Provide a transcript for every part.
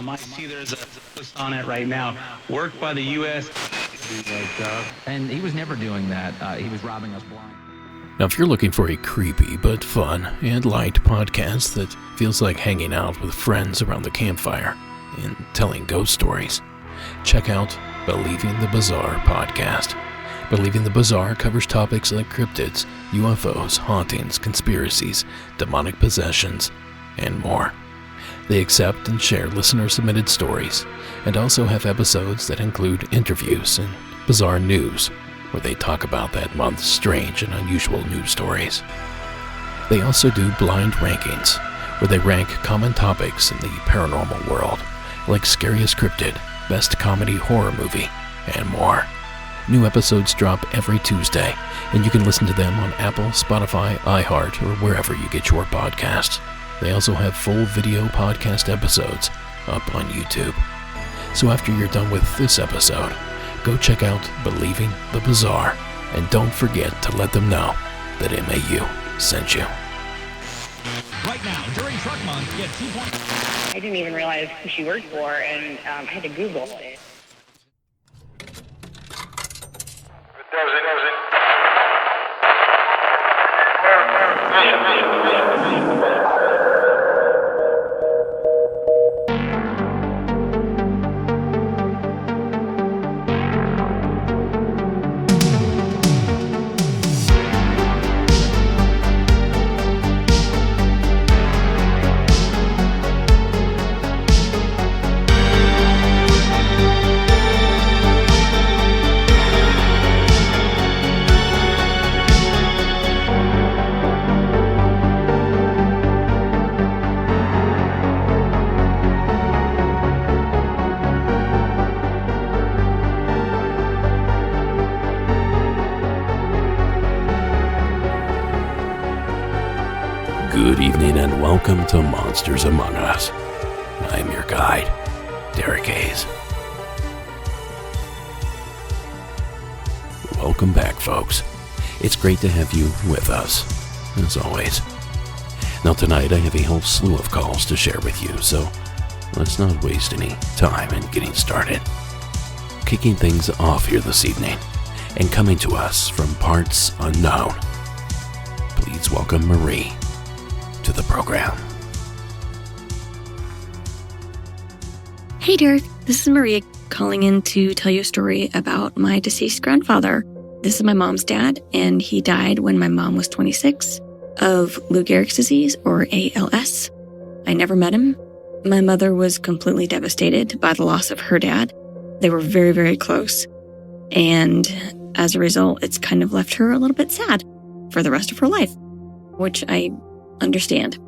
I see there's a post on it right now. Work by the U.S. And he was never doing that. He was robbing us blind. Now, if you're looking for a creepy but fun and light podcast that feels like hanging out with friends around the campfire and telling ghost stories, check out Believing the Bizarre podcast. Believing the Bizarre covers topics like cryptids, UFOs, hauntings, conspiracies, demonic possessions, and more. They accept and share listener-submitted stories, and also have episodes that include interviews and bizarre news, where they talk about that month's strange and unusual news stories. They also do blind rankings, where they rank common topics in the paranormal world, like Scariest Cryptid, Best Comedy Horror Movie, and more. New episodes drop every Tuesday, and you can listen to them on Apple, Spotify, iHeart, or wherever you get your podcasts. They also have full video podcast episodes up on YouTube. So after you're done with this episode, go check out Believing the Bizarre, and don't forget to let them know that MAU sent you. Right now, during Truck Month, get 2 points. I didn't even realize who she worked for, and I had to Google it. Good evening and welcome to Monsters Among Us. I'm your guide, Derek Hayes. Welcome back, folks. It's great to have you with us, as always. Now tonight I have a whole slew of calls to share with you, so let's not waste any time in getting started. Kicking things off here this evening, and coming to us from parts unknown, please welcome Marie to the program. Hey Derek, this is Maria calling in to tell you a story about my deceased grandfather. This is my mom's dad, and he died when my mom was 26 of Lou Gehrig's disease, or ALS. I never met him. My mother was completely devastated by the loss of her dad. They were very, very close, and as a result, it's kind of left her a little bit sad for the rest of her life, which I understand.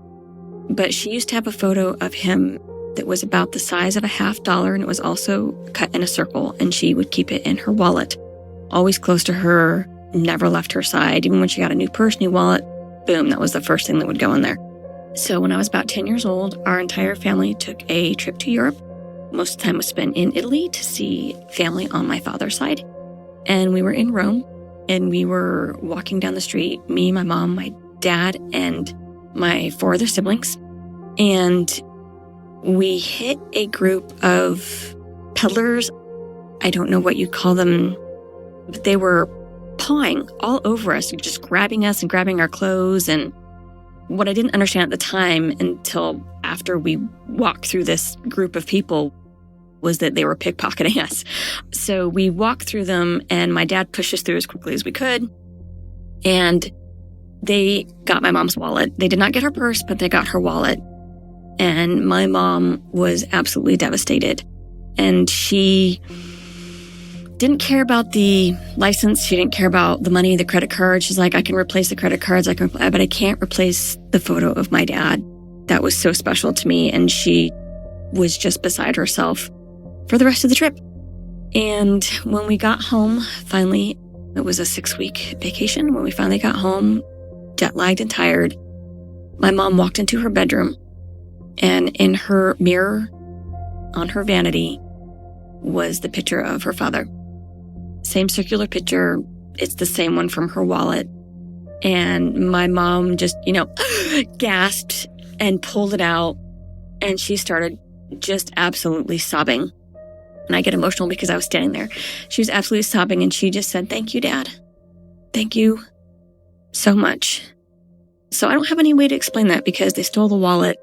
But she used to have a photo of him that was about the size of a $50, and it was also cut in a circle, and she would keep it in her wallet, always close to her, never left her side. Even when she got a new purse, new wallet, boom, that was the first thing that would go in there. So when I was about 10 years old, our entire family took a trip to Europe. Most of the time was spent in Italy to see family on my father's side. And we were in Rome, and we were walking down the street, me, my mom, my dad, and my 4 other siblings, and we hit a group of peddlers. I don't know what you call them, but they were pawing all over us, just grabbing us and grabbing our clothes. And what I didn't understand at the time until after we walked through this group of people was that they were pickpocketing us. So we walked through them, and my dad pushed us through as quickly as we could, and they got my mom's wallet. They did not get her purse, but they got her wallet. And my mom was absolutely devastated. And she didn't care about the license. She didn't care about the money, the credit card. She's like, I can replace the credit cards, but I can't replace the photo of my dad. That was so special to me. And she was just beside herself for the rest of the trip. And when we got home, finally, it was a 6-week vacation. When we finally got home, jet-lagged and tired, my mom walked into her bedroom, and in her mirror on her vanity was the picture of her father. Same circular picture. It's the same one from her wallet. And my mom just, gasped and pulled it out, and she started just absolutely sobbing. And I get emotional because I was standing there. She was absolutely sobbing, and she just said, "Thank you, Dad. Thank you so much." So I don't have any way to explain that because they stole the wallet.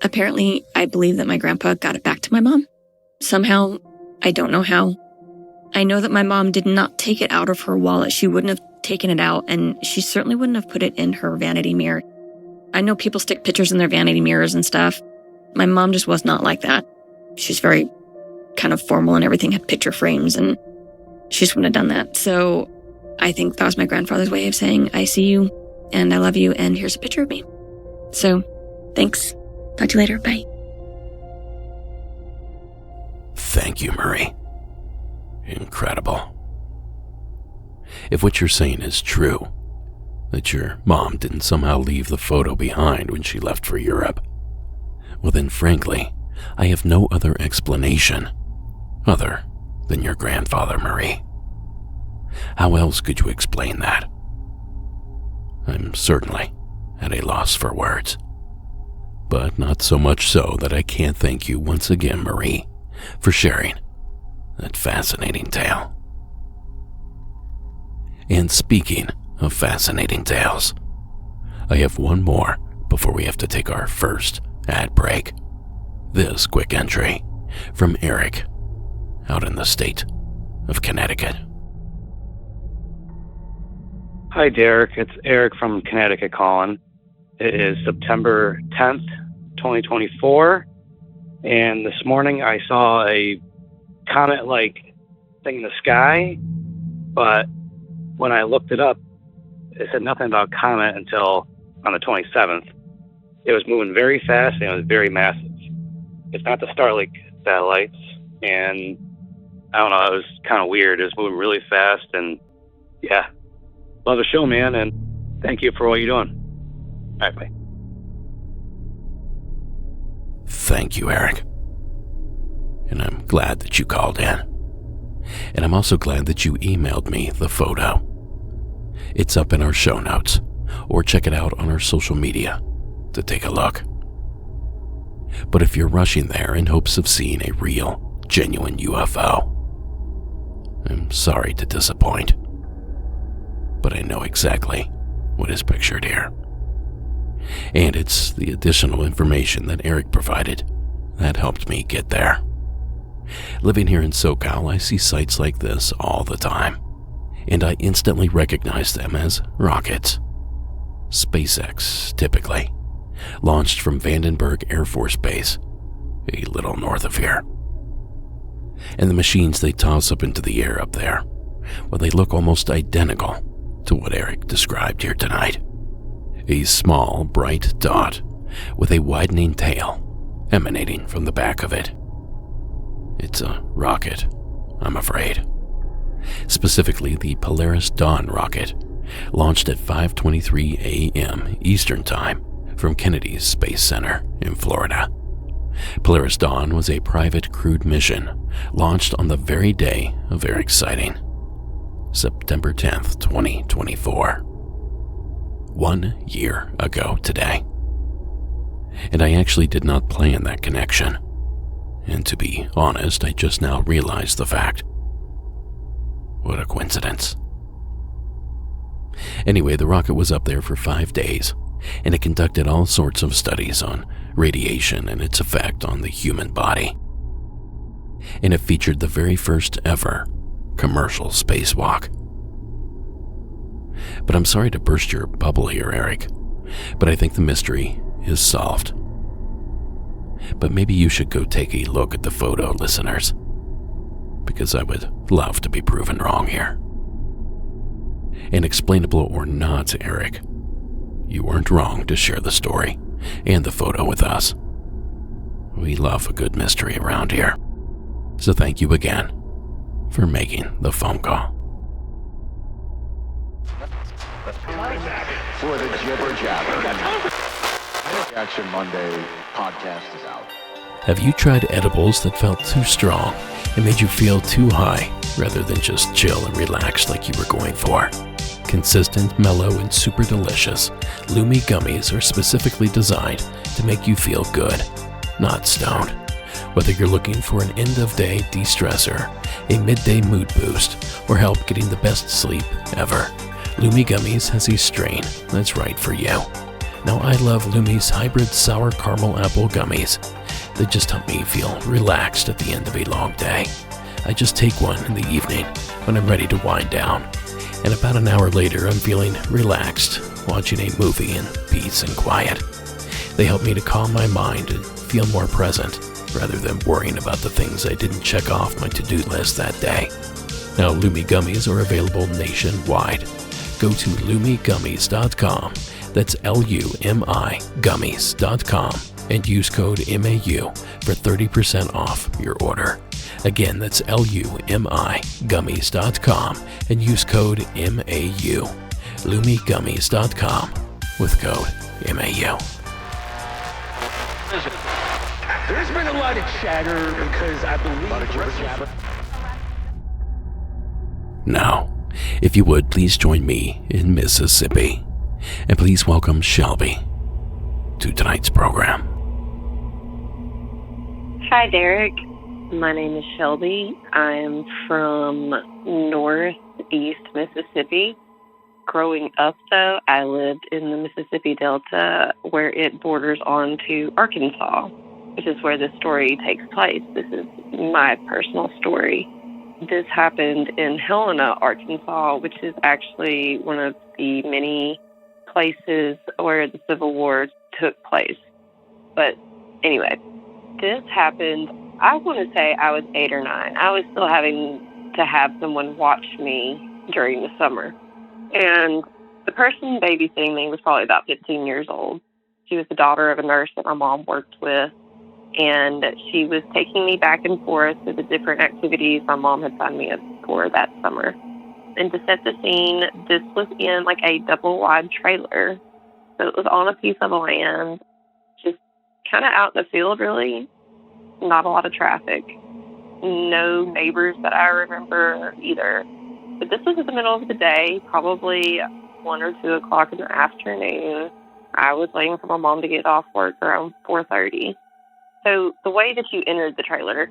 Apparently, I believe that my grandpa got it back to my mom. Somehow, I don't know how. I know that my mom did not take it out of her wallet. She wouldn't have taken it out, and she certainly wouldn't have put it in her vanity mirror. I know people stick pictures in their vanity mirrors and stuff. My mom just was not like that. She's very kind of formal and everything, had picture frames, and she just wouldn't have done that. So I think that was my grandfather's way of saying, "I see you, and I love you, and here's a picture of me." So, thanks. Talk to you later. Bye. Thank you, Marie. Incredible. If what you're saying is true, that your mom didn't somehow leave the photo behind when she left for Europe, well then frankly, I have no other explanation other than your grandfather, Marie. How else could you explain that? I'm certainly at a loss for words. But not so much so that I can't thank you once again, Marie, for sharing that fascinating tale. And speaking of fascinating tales, I have one more before we have to take our first ad break. This quick entry from Eric, out in the state of Connecticut. Hi, Derek. It's Eric from Connecticut calling. It is September 10th, 2024, and this morning I saw a comet-like thing in the sky, but when I looked it up, it said nothing about comet until on the 27th. It was moving very fast and it was very massive. It's not the Starlink satellites, and I don't know, it was kind of weird. It was moving really fast, and yeah, love the show, man, and thank you for what you're doing. All right, bye. Thank you, Eric. And I'm glad that you called in. And I'm also glad that you emailed me the photo. It's up in our show notes, or check it out on our social media to take a look. But if you're rushing there in hopes of seeing a real, genuine UFO, I'm sorry to disappoint, but I know exactly what is pictured here. And it's the additional information that Eric provided that helped me get there. Living here in SoCal, I see sites like this all the time, and I instantly recognize them as rockets. SpaceX, typically, launched from Vandenberg Air Force Base, a little north of here. And the machines they toss up into the air up there, well, they look almost identical to what Eric described here tonight. A small, bright dot with a widening tail emanating from the back of it. It's a rocket, I'm afraid. Specifically, the Polaris Dawn rocket, launched at 5:23 a.m. Eastern Time from Kennedy's Space Center in Florida. Polaris Dawn was a private crewed mission launched on the very day of Eric's sighting, September 10th, 2024. 1 year ago today. And I actually did not plan that connection. And to be honest, I just now realized the fact. What a coincidence. Anyway, the rocket was up there for 5 days, and it conducted all sorts of studies on radiation and its effect on the human body. And it featured the very first ever commercial spacewalk. But I'm sorry to burst your bubble here, Eric, but I think the mystery is solved. But maybe you should go take a look at the photo, listeners, because I would love to be proven wrong here. Inexplainable or not, Eric, you weren't wrong to share the story and the photo with us. We love a good mystery around here. So thank you again for making the phone call. For the Jibber Jabber. Action Monday podcast is out. Have you tried edibles that felt too strong and made you feel too high rather than just chill and relaxed like you were going for? Consistent, mellow, and super delicious, Lumi gummies are specifically designed to make you feel good, not stoned. Whether you're looking for an end-of-day de-stressor, a midday mood boost, or help getting the best sleep ever, Lumi Gummies has a strain that's right for you. Now, I love Lumi's hybrid sour caramel apple gummies. They just help me feel relaxed at the end of a long day. I just take one in the evening when I'm ready to wind down, and about an hour later I'm feeling relaxed, watching a movie in peace and quiet. They help me to calm my mind and feel more present, rather than worrying about the things I didn't check off my to-do list that day. Now, Lumi Gummies are available nationwide. Go to lumigummies.com, that's L-U-M-I gummies.com, and use code MAU for 30% off your order. Again, that's lumigummies.com, and use code MAU. lumigummies.com with code MAU. There's been a lot of chatter because I believe Now, if you would, please join me in Mississippi, and please welcome Shelby to tonight's program. Hi, Derek. My name is Shelby. I'm from northeast Mississippi. Growing up, though, I lived in the Mississippi Delta, where it borders on to Arkansas, which is where this story takes place. This is my personal story. This happened in Helena, Arkansas, which is actually one of the many places where the Civil War took place. But anyway, this happened, I want to say I was 8 or 9. I was still having to have someone watch me during the summer. And the person babysitting me was probably about 15 years old. She was the daughter of a nurse that my mom worked with. And she was taking me back and forth to the different activities my mom had signed me up for that summer. And to set the scene, this was in like a double-wide trailer. So it was on a piece of land, just kind of out in the field, really. Not a lot of traffic. No neighbors that I remember either. But this was in the middle of the day, probably 1 or 2 o'clock in the afternoon. I was waiting for my mom to get off work around 4:30. So the way that you entered the trailer,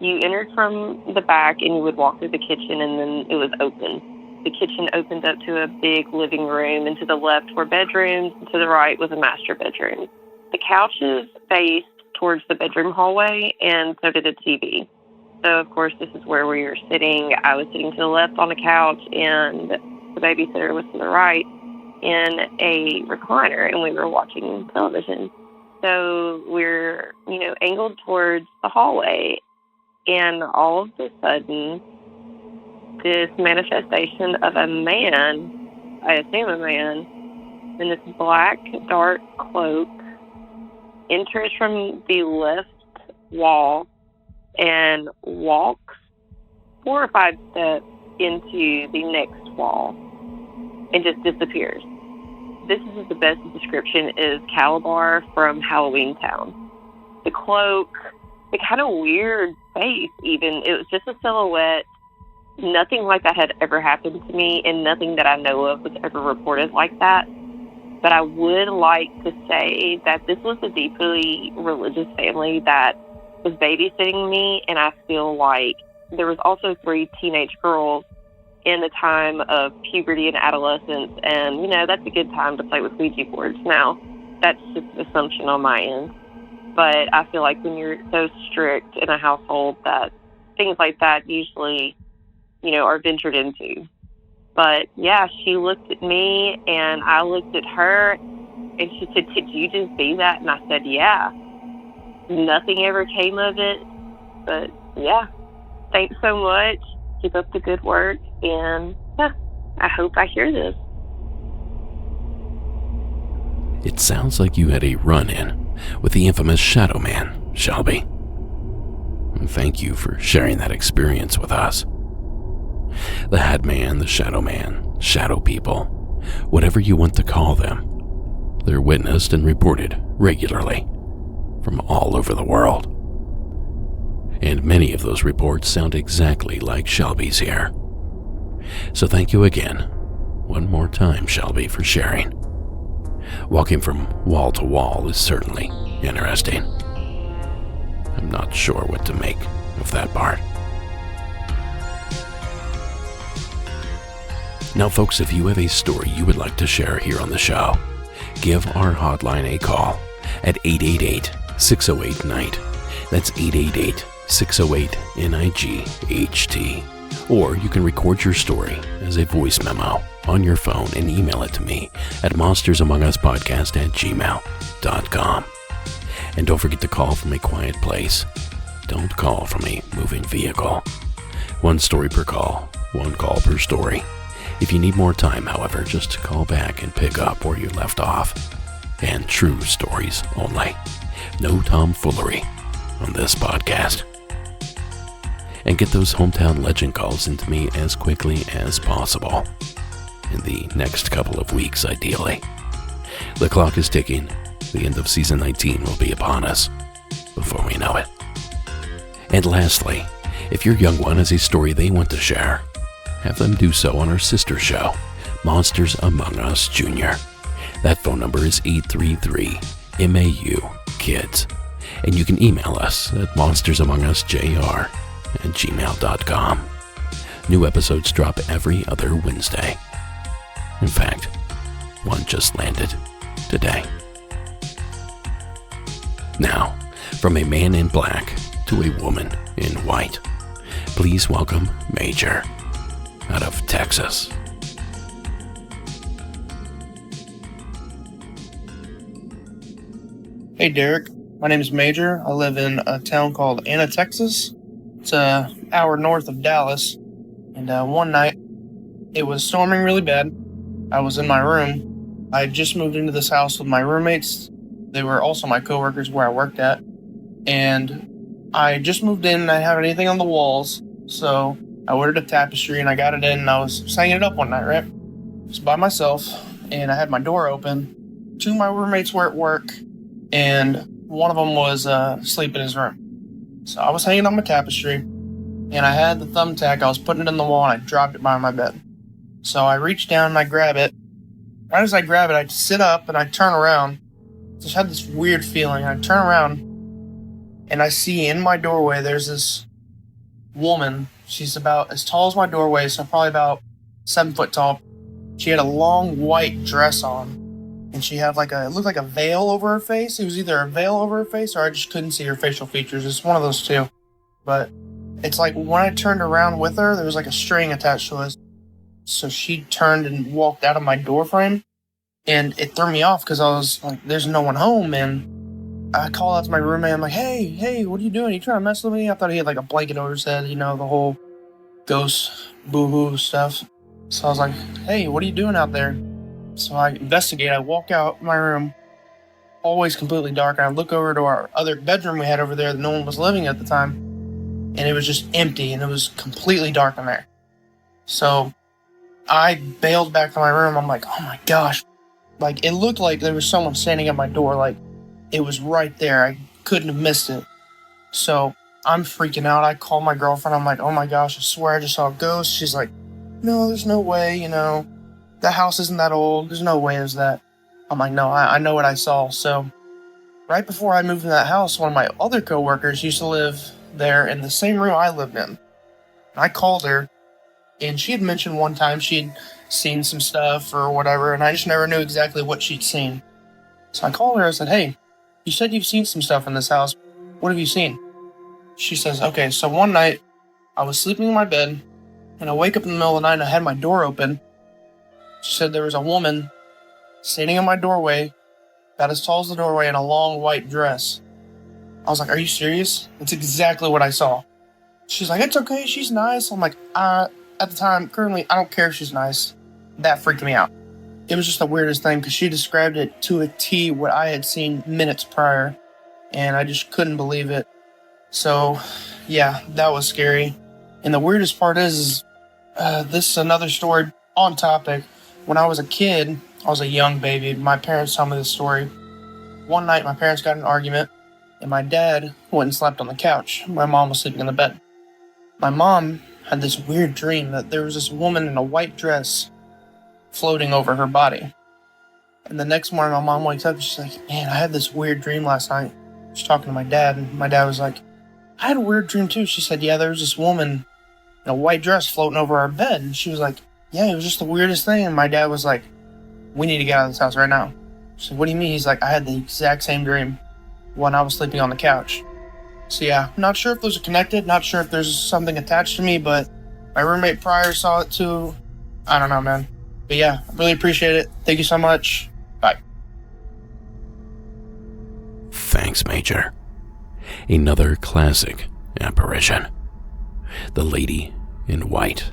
you entered from the back and you would walk through the kitchen, and then it was open. The kitchen opened up to a big living room, and to the left were bedrooms, and to the right was a master bedroom. The couches faced towards the bedroom hallway, and so did a TV. So, of course, this is where we were sitting. I was sitting to the left on the couch, and the babysitter was to the right in a recliner, and we were watching television. So we're, angled towards the hallway, and all of a sudden, this manifestation of a man, I assume a man, in this black, dark cloak, enters from the left wall and walks 4 or 5 steps into the next wall and just disappears. This is the best description is Calabar from Halloween Town. The cloak, the kind of weird face even, it was just a silhouette. Nothing like that had ever happened to me, and nothing that I know of was ever reported like that. But I would like to say that this was a deeply religious family that was babysitting me, and I feel like there was also 3 teenage girls in the time of puberty and adolescence, and, that's a good time to play with Ouija boards. Now, that's just an assumption on my end, but I feel like when you're so strict in a household that things like that usually, are ventured into. But, yeah, she looked at me, and I looked at her, and she said, "Did you just see that?" And I said, "Yeah." Nothing ever came of it, but, yeah, thanks so much. Keep up the good work, and I hope I hear this. It sounds like you had a run-in with the infamous Shadow Man, Shelby. Thank you for sharing that experience with us. The Hat Man, the Shadow Man, Shadow People, whatever you want to call them, they're witnessed and reported regularly from all over the world. And many of those reports sound exactly like Shelby's here. So thank you again, one more time, Shelby, for sharing. Walking from wall to wall is certainly interesting. I'm not sure what to make of that part. Now folks, if you have a story you would like to share here on the show, give our hotline a call at 888-608-NIGHT. That's 888-608-NIGHT. Or you can record your story as a voice memo on your phone and email it to me at monstersamonguspodcast@gmail.com. And don't forget to call from a quiet place. Don't call from a moving vehicle. 1 story per call, 1 call per story. If you need more time, however, just call back and pick up where you left off. And true stories only. No tomfoolery on this podcast. And get those hometown legend calls into me as quickly as possible. In the next couple of weeks, ideally. The clock is ticking. The end of season 19 will be upon us before we know it. And lastly, if your young one has a story they want to share, have them do so on our sister show, Monsters Among Us Jr. That phone number is 833-MAU-KIDS. And you can email us at monstersamongus.jr@gmail.com. New episodes drop every other Wednesday. In fact, one just landed today. Now, from a man in black to a woman in white, please welcome Major out of Texas. Hey Derek, my name is Major. I live in a town called Anna, Texas. It's an hour north of Dallas. And one night, it was storming really bad. I was in my room. I had just moved into this house with my roommates. They were also my coworkers where I worked at. And I just moved in and I didn't have anything on the walls. So I ordered a tapestry and I got it in and I was hanging it up one night, right? I was by myself and I had my door open. 2 of my roommates were at work and one of them was asleep in his room. So I was hanging on my tapestry and I had the thumbtack. I was putting it in the wall and I dropped it by my bed. So I reached down and I grab it. Right as I grab it, I sit up and I turn around. Just had this weird feeling. I turn around and I see in my doorway there's this woman. She's about as tall as my doorway, so probably about 7 foot tall. She had a long white dress on, and she had it looked like a veil over her face. It was either a veil over her face or I just couldn't see her facial features. It's one of those two. But it's like when I turned around with her, there was like a string attached to us. So she turned and walked out of my door frame, and it threw me off because I was like, there's no one home, and I called out to my roommate. I'm like, hey, what are you doing? You trying to mess with me? I thought he had like a blanket over his head, the whole ghost boo-hoo stuff. So I was like, hey, what are you doing out there? So I investigate. I walk out my room, always completely dark, and I look over to our other bedroom we had over there that no one was living at the time, and it was just empty, and it was completely dark in there. So I bailed back to my room. I'm like, oh my gosh. It looked like there was someone standing at my door, it was right there. I couldn't have missed it. So I'm freaking out. I call my girlfriend. I'm like, oh my gosh, I swear I just saw a ghost. She's like, no, there's no way, the house isn't that old. There's no way there's that. I'm like, no, I know what I saw. So right before I moved in that house, one of my other coworkers used to live there in the same room I lived in. I called her, and she had mentioned one time she'd seen some stuff or whatever, and I just never knew exactly what she'd seen. So I called her. I said, hey, you said you've seen some stuff in this house. What have you seen? She says, okay, so one night I was sleeping in my bed and I wake up in the middle of the night and I had my door open. She said there was a woman standing in my doorway, about as tall as the doorway, in a long white dress. I was like, are you serious? That's exactly what I saw. She's like, it's okay, she's nice. I'm like, at the time, currently, I don't care if she's nice. That freaked me out. It was just the weirdest thing because she described it to a T what I had seen minutes prior, and I just couldn't believe it. So, yeah, that was scary. And the weirdest part is this is another story on topic. When I was a kid, I was a young baby. My parents told me this story. One night, my parents got in an argument, and my dad went and slept on the couch. My mom was sleeping in the bed. My mom had this weird dream that there was this woman in a white dress floating over her body. And the next morning, my mom wakes up and she's like, man, I had this weird dream last night. She's talking to my dad, and my dad was like, I had a weird dream too. She said, yeah, there was this woman in a white dress floating over our bed. And she was like, yeah, it was just the weirdest thing. And my dad was like, we need to get out of this house right now. She said, what do you mean? He's like, I had the exact same dream when I was sleeping on the couch. So yeah, not sure if those are connected, not sure if there's something attached to me, but my roommate prior saw it too. I don't know, man. But yeah, I really appreciate it. Thank you so much. Bye. Thanks, Major. Another classic apparition. The lady in white.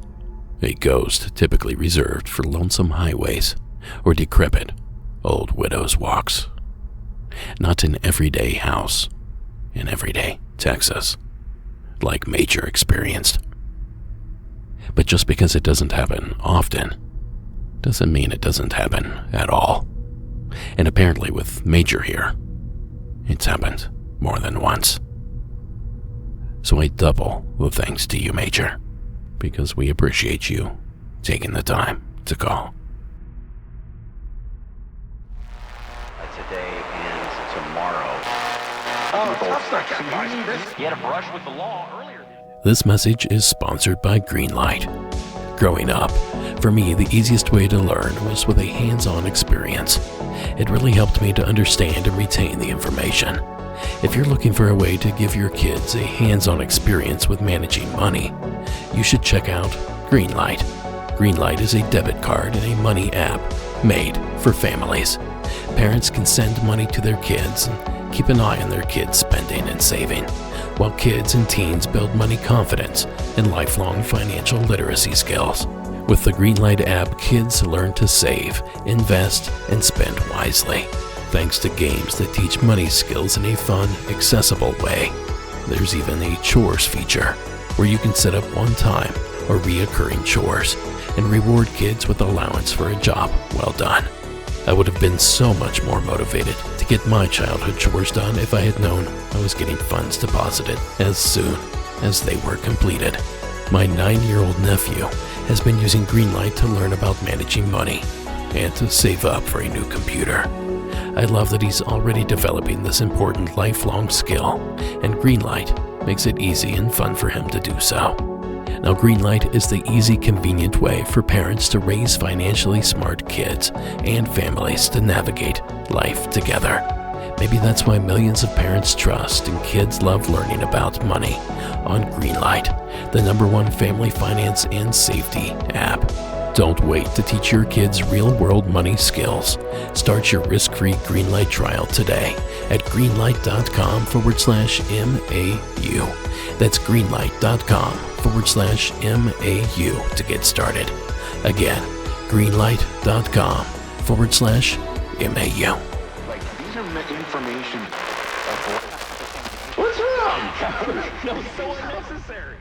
A ghost typically reserved for lonesome highways or decrepit old widows' walks. Not an everyday house in everyday Texas, like Major experienced. But just because it doesn't happen often, doesn't mean it doesn't happen at all. And apparently with Major here, it's happened more than once. So I double the thanks to you, Major, because we appreciate you taking the time to call. Today and tomorrow. Oh, that's not that You had a brush with the law earlier. This message is sponsored by Greenlight. Growing up, for me, the easiest way to learn was with a hands-on experience. It really helped me to understand and retain the information. If you're looking for a way to give your kids a hands-on experience with managing money, you should check out Greenlight. Greenlight is a debit card and a money app made for families. Parents can send money to their kids and keep an eye on their kids' spending and saving, while kids and teens build money confidence and lifelong financial literacy skills. With the Greenlight app, kids learn to save, invest, and spend wisely, thanks to games that teach money skills in a fun, accessible way. There's even a chores feature, where you can set up one-time or reoccurring chores and reward kids with allowance for a job well done. I would have been so much more motivated to get my childhood chores done if I had known I was getting funds deposited as soon as they were completed. My 9-year-old nephew has been using Greenlight to learn about managing money and to save up for a new computer. I love that he's already developing this important lifelong skill, and Greenlight makes it easy and fun for him to do so. Now, Greenlight is the easy, convenient way for parents to raise financially smart kids and families to navigate life together. Maybe that's why millions of parents trust and kids love learning about money on Greenlight, the #1 family finance and safety app. Don't wait to teach your kids real-world money skills. Start your risk-free Greenlight trial today at greenlight.com/MAU. That's greenlight.com/MAU to get started. Again, greenlight.com/MAU. Like, these are information. What's wrong? No, so unnecessary.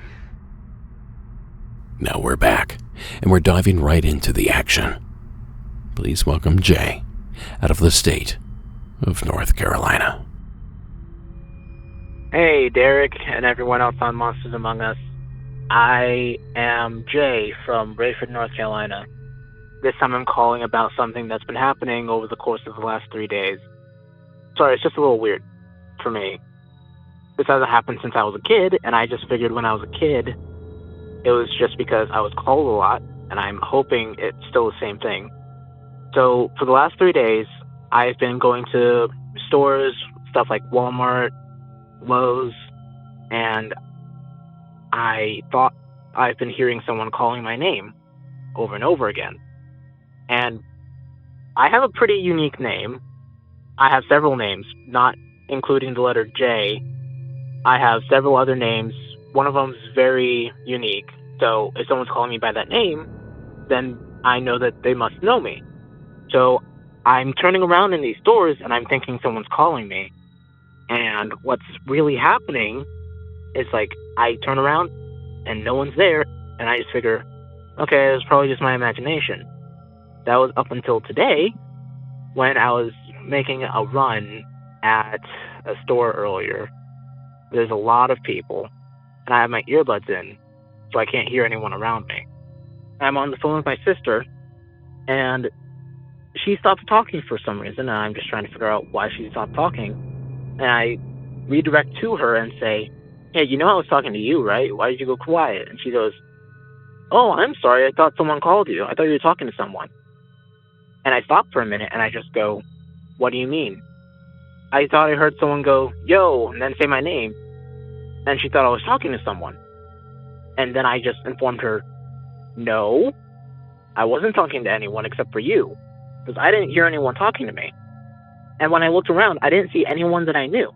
Now we're back, and we're diving right into the action. Please welcome Jay, out of the state of North Carolina. Hey, Derek, and everyone else on Monsters Among Us. I am Jay from Rayford, North Carolina. This time I'm calling about something that's been happening over the course of the last 3 days. Sorry, it's just a little weird for me. This hasn't happened since I was a kid, and I just figured when I was a kid, it was just because I was called a lot, and I'm hoping it's still the same thing. So, for the last 3 days, I've been going to stores, stuff like Walmart, Lowe's, and I thought I've been hearing someone calling my name over and over again. And I have a pretty unique name. I have several names, not including the letter J. I have several other names. One of them is very unique. So if someone's calling me by that name, then I know that they must know me. So I'm turning around in these stores and I'm thinking someone's calling me. And what's really happening is, like, I turn around and no one's there, and I just figure, okay, it was probably just my imagination. That was up until today, when I was making a run at a store earlier. There's a lot of people, and I have my earbuds in, so I can't hear anyone around me. I'm on the phone with my sister, and she stopped talking for some reason, and I'm just trying to figure out why she stopped talking. And I redirect to her and say, hey, you know I was talking to you, right? Why did you go quiet? And she goes, oh, I'm sorry. I thought someone called you. I thought you were talking to someone. And I stopped for a minute, and I just go, what do you mean? I thought I heard someone go, yo, and then say my name. And she thought I was talking to someone. And then I just informed her, no, I wasn't talking to anyone except for you, because I didn't hear anyone talking to me. And when I looked around, I didn't see anyone that I knew.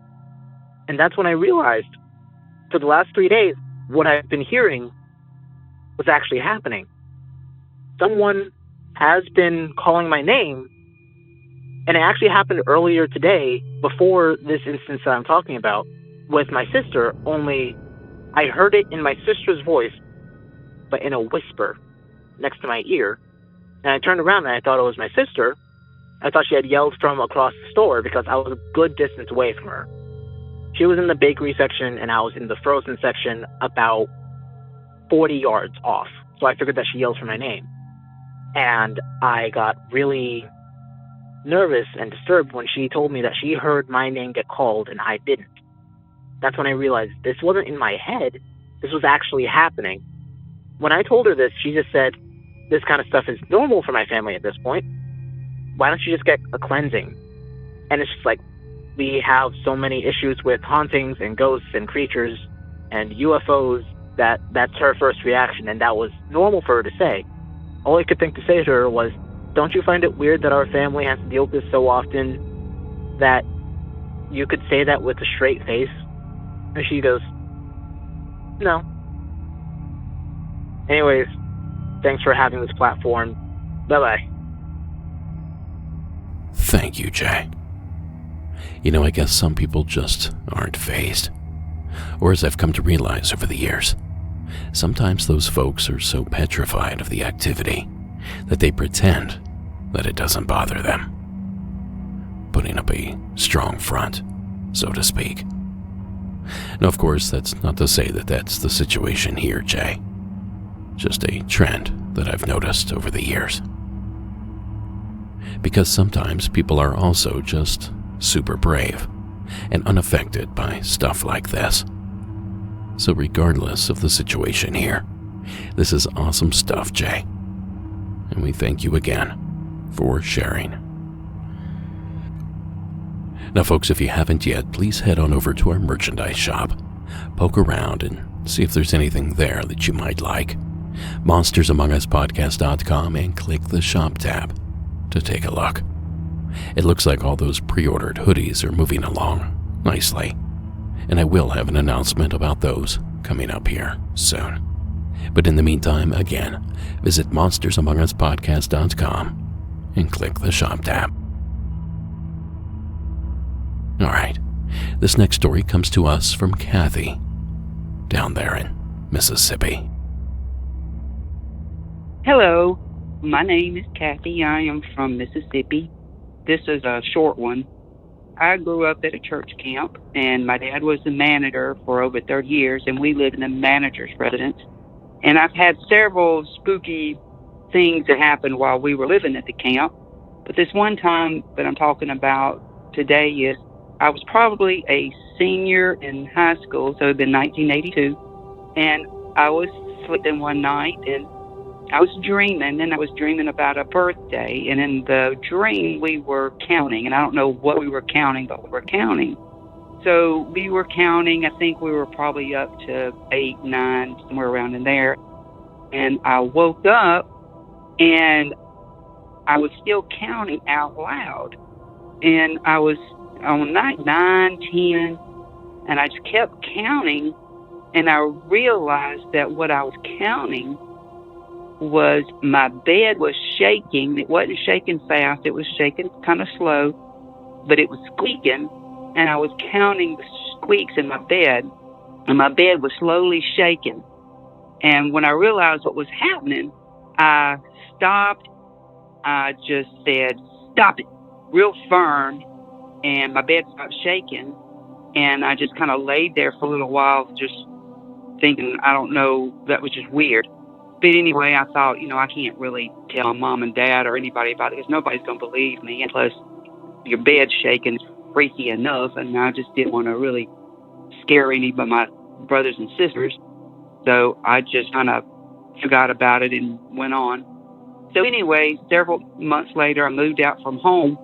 And that's when I realized, for the last 3 days, what I've been hearing was actually happening. Someone has been calling my name, and it actually happened earlier today, before this instance that I'm talking about, with my sister, only I heard it in my sister's voice, but in a whisper next to my ear. And I turned around and I thought it was my sister. I thought she had yelled from across the store because I was a good distance away from her. She was in the bakery section and I was in the frozen section about 40 yards off. So I figured that she yelled for my name. And I got really nervous and disturbed when she told me that she heard my name get called and I didn't. That's when I realized this wasn't in my head. This was actually happening. When I told her this, she just said, this kind of stuff is normal for my family at this point. Why don't you just get a cleansing? And it's just like, we have so many issues with hauntings and ghosts and creatures and UFOs that's her first reaction, and that was normal for her to say. All I could think to say to her was, don't you find it weird that our family has to deal with this so often that you could say that with a straight face? And she goes, no. Anyways, thanks for having this platform. Bye-bye. Thank you, Jay. You know, I guess some people just aren't fazed. Or as I've come to realize over the years, sometimes those folks are so petrified of the activity that they pretend that it doesn't bother them, putting up a strong front, so to speak. Now, of course, that's not to say that that's the situation here, Jay. Just a trend that I've noticed over the years. Because sometimes people are also just super brave and unaffected by stuff like this. So regardless of the situation here, this is awesome stuff, Jay. And we thank you again for sharing. Now, folks, if you haven't yet, please head on over to our merchandise shop. Poke around and see if there's anything there that you might like. MonstersAmongUsPodcast.com, and click the shop tab to take a look. It looks like all those pre-ordered hoodies are moving along nicely, and I will have an announcement about those coming up here soon. But in the meantime, again, visit MonstersAmongUsPodcast.com and click the shop tab. Alright, this next story comes to us from Kathy, down there in Mississippi. Hello, my name is Kathy. I am from Mississippi. This is a short one. I grew up at a church camp, and my dad was the manager for over 30 years, and we lived in a manager's residence. And I've had several spooky things that happened while we were living at the camp. But this one time that I'm talking about today is I was probably a senior in high school, so it had been 1982, and I was sleeping one night, and I was dreaming, and I was dreaming about a birthday, and in the dream we were counting, and I don't know what we were counting, but we were counting. So we were counting, I think we were probably up to 8, 9, somewhere around in there, and I woke up, and I was still counting out loud, and I was on night 9, 10, and I just kept counting, and I realized that what I was counting was my bed was shaking. It wasn't shaking fast. It was shaking kind of slow, but it was squeaking, and I was counting the squeaks in my bed, and my bed was slowly shaking. And when I realized what was happening, I stopped. I just said, stop it, real firm, and my bed stopped shaking, and I just kind of laid there for a little while just thinking, I don't know, that was just weird. But anyway, I thought, I can't really tell my mom and dad or anybody about it because nobody's going to believe me. And plus, your bed's shaking is freaky enough, and I just didn't want to really scare anybody, my brothers and sisters. So I just kind of forgot about it and went on. So anyway, several months later, I moved out from home,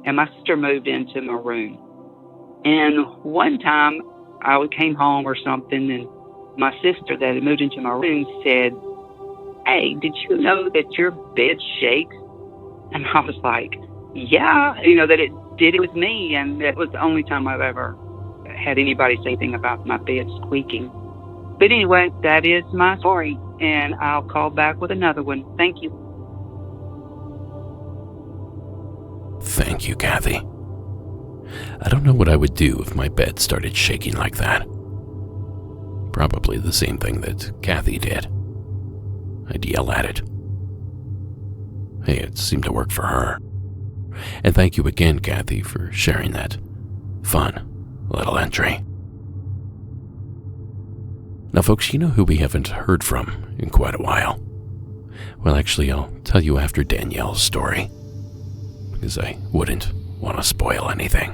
and my sister moved into my room. And one time, I came home or something, and my sister that had moved into my room said, "Hey, did you know that your bed shakes?" And I was like, "Yeah," that it did it with me, and that was the only time I've ever had anybody say anything about my bed squeaking. But anyway, that is my story, and I'll call back with another one. Thank you. Thank you, Kathy. I don't know what I would do if my bed started shaking like that. Probably the same thing that Kathy did. I'd yell at it. Hey, it seemed to work for her. And thank you again, Kathy, for sharing that fun little entry. Now, folks, you know who we haven't heard from in quite a while? Well, actually, I'll tell you after Danielle's story, because I wouldn't want to spoil anything.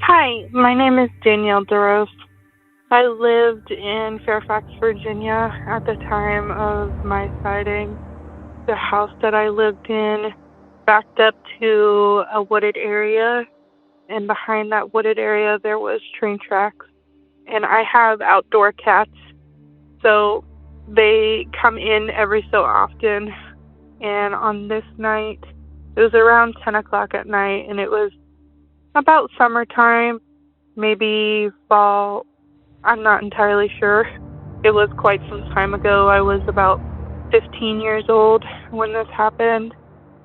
Hi, my name is Danielle Duros. I lived in Fairfax, Virginia at the time of my sighting. The house that I lived in backed up to a wooded area, and behind that wooded area there was train tracks. And I have outdoor cats, so they come in every so often. And on this night, it was around 10 o'clock at night, and it was about summertime, maybe fall. I'm not entirely sure. It was quite some time ago. I was about 15 years old when this happened.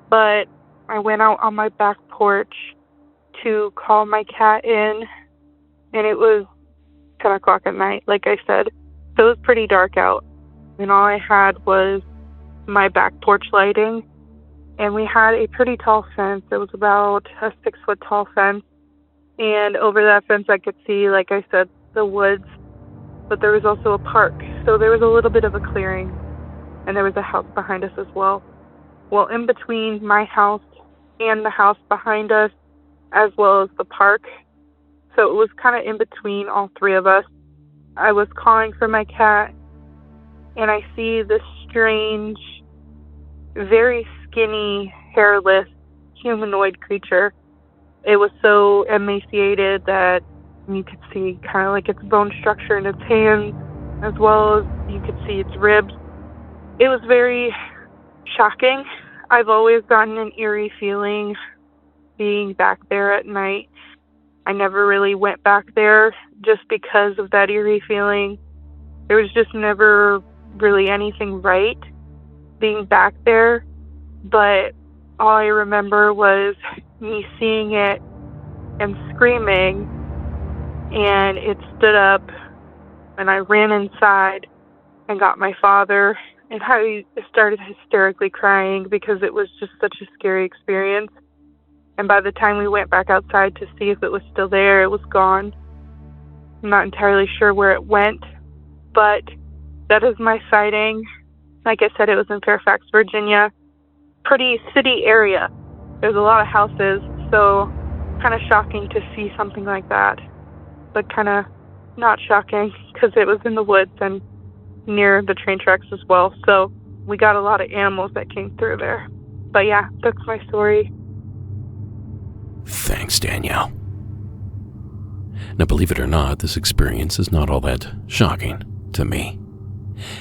But I went out on my back porch to call my cat in, and it was 10 o'clock at night, like I said. So it was pretty dark out, and all I had was my back porch lighting. And we had a pretty tall fence. It was about a 6-foot tall fence. And over that fence I could see, like I said, the woods. But there was also a park. So there was a little bit of a clearing. And there was a house behind us as well. Well, in between my house and the house behind us, as well as the park. So it was kind of in between all three of us. I was calling for my cat, and I see this strange, very skinny, hairless, humanoid creature. It was so emaciated that you could see kind of like its bone structure in its hands, as well as you could see its ribs. It was very shocking. I've always gotten an eerie feeling being back there at night. I never really went back there just because of that eerie feeling. There was just never really anything right being back there, but all I remember was me seeing it and screaming, and it stood up, and I ran inside and got my father, and I started hysterically crying because it was just such a scary experience. And by the time we went back outside to see if it was still there, it was gone. I'm not entirely sure where it went, but that is my sighting. Like I said, it was in Fairfax, Virginia. Pretty city area. There's a lot of houses, so kind of shocking to see something like that. But kind of not shocking because it was in the woods and near the train tracks as well. So we got a lot of animals that came through there. But yeah, that's my story. Thanks, Danielle. Now, believe it or not, this experience is not all that shocking to me,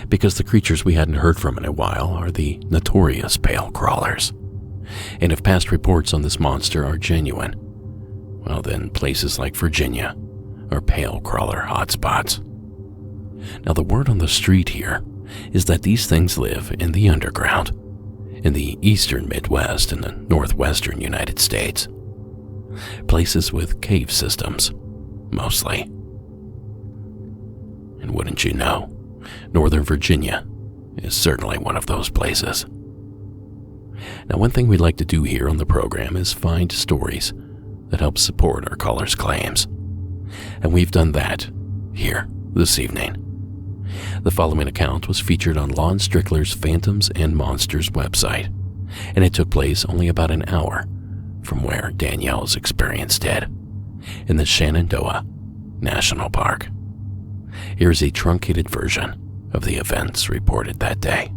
because the creatures we hadn't heard from in a while are the notorious pale crawlers. And if past reports on this monster are genuine, well then places like Virginia are pale crawler hotspots. Now, the word on the street here is that these things live in the underground, in the eastern Midwest and the northwestern United States. Places with cave systems, mostly. And wouldn't you know, Northern Virginia is certainly one of those places. Now, one thing we'd like to do here on the program is find stories that help support our callers' claims. And we've done that here this evening. The following account was featured on Lon Strickler's Phantoms and Monsters website, and it took place only about an hour from where Danielle's experience did, in the Shenandoah National Park. Here's a truncated version of the events reported that day.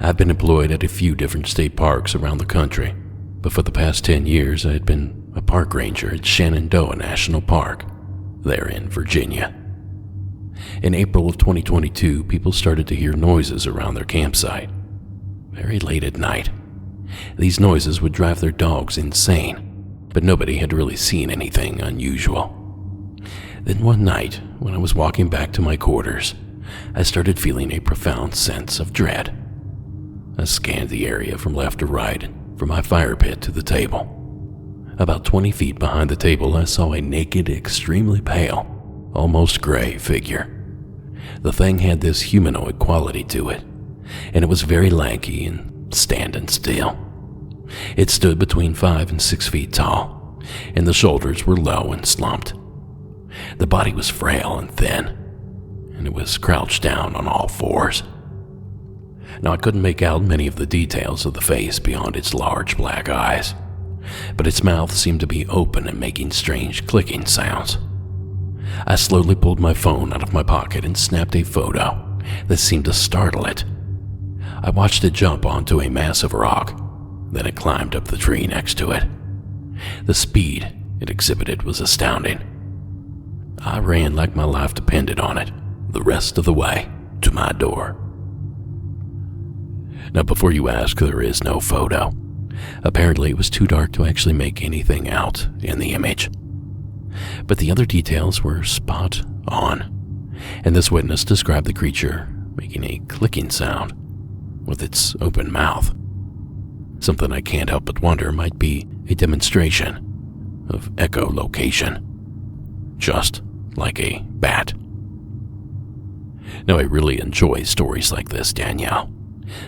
I've been employed at a few different state parks around the country, but for the past 10 years I had been a park ranger at Shenandoah National Park, there in Virginia. In April of 2022, people started to hear noises around their campsite. Very late at night. These noises would drive their dogs insane, but nobody had really seen anything unusual. Then one night, when I was walking back to my quarters, I started feeling a profound sense of dread. I scanned the area from left to right, and from my fire pit to the table. About 20 feet behind the table, I saw a naked, extremely pale, almost gray figure. The thing had this humanoid quality to it, and it was very lanky and standing still. It stood between 5 and 6 feet tall, and the shoulders were low and slumped. The body was frail and thin, and it was crouched down on all fours. Now, I couldn't make out many of the details of the face beyond its large black eyes, but its mouth seemed to be open and making strange clicking sounds. I slowly pulled my phone out of my pocket and snapped a photo that seemed to startle it. I watched it jump onto a massive rock, then it climbed up the tree next to it. The speed it exhibited was astounding. I ran like my life depended on it, the rest of the way to my door. Now, before you ask, there is no photo. Apparently, it was too dark to actually make anything out in the image. But the other details were spot on, and this witness described the creature making a clicking sound with its open mouth. Something I can't help but wonder might be a demonstration of echolocation, just like a bat. Now, I really enjoy stories like this, Danielle,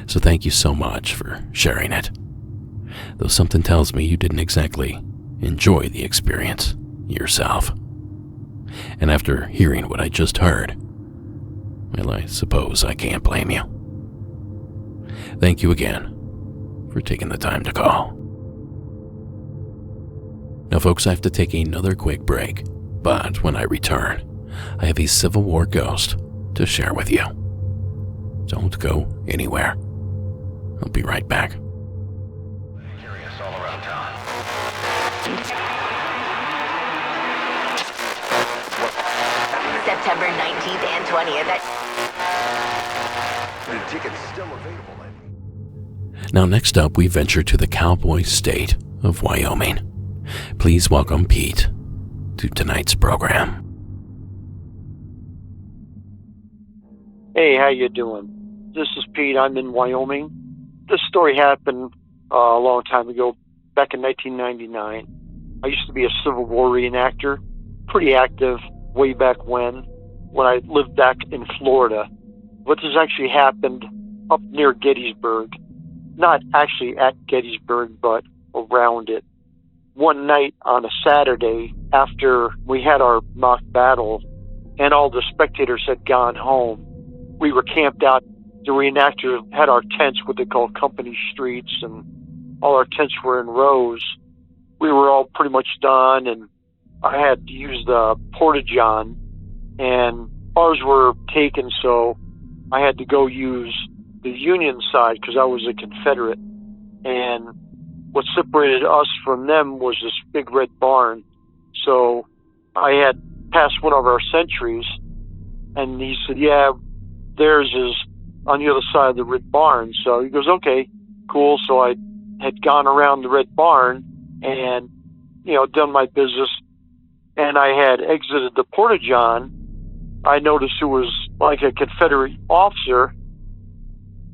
so thank you so much for sharing it. Though something tells me you didn't exactly enjoy the experience yourself. And after hearing what I just heard, well, I suppose I can't blame you. Thank you again for taking the time to call. Now, folks, I have to take another quick break, but when I return, I have a Civil War ghost to share with you. Don't go anywhere. I'll be right back. Curious all around town. September 19th and 20th. The ticket's still available, Eddie. Now, next up, we venture to the cowboy state of Wyoming. Please welcome Pete to tonight's program. Hey, how you doing? This is Pete. I'm in Wyoming. This story happened a long time ago, back in 1999. I used to be a Civil War reenactor, pretty active way back when I lived back in Florida. But this actually happened up near Gettysburg. Not actually at Gettysburg, but around it. One night on a Saturday, after we had our mock battle and all the spectators had gone home, we were camped out. The reenactors had our tents, what they call company streets, and all our tents were in rows. We were all pretty much done, and I had to use the porta-john, and ours were taken, so I had to go use the Union side because I was a Confederate. And what separated us from them was this big red barn. So I had passed one of our sentries, and he said, yeah, theirs is on the other side of the red barn. So he goes, okay, cool. So I had gone around the red barn and, done my business, and I had exited the porta-john. I noticed it was like a Confederate officer,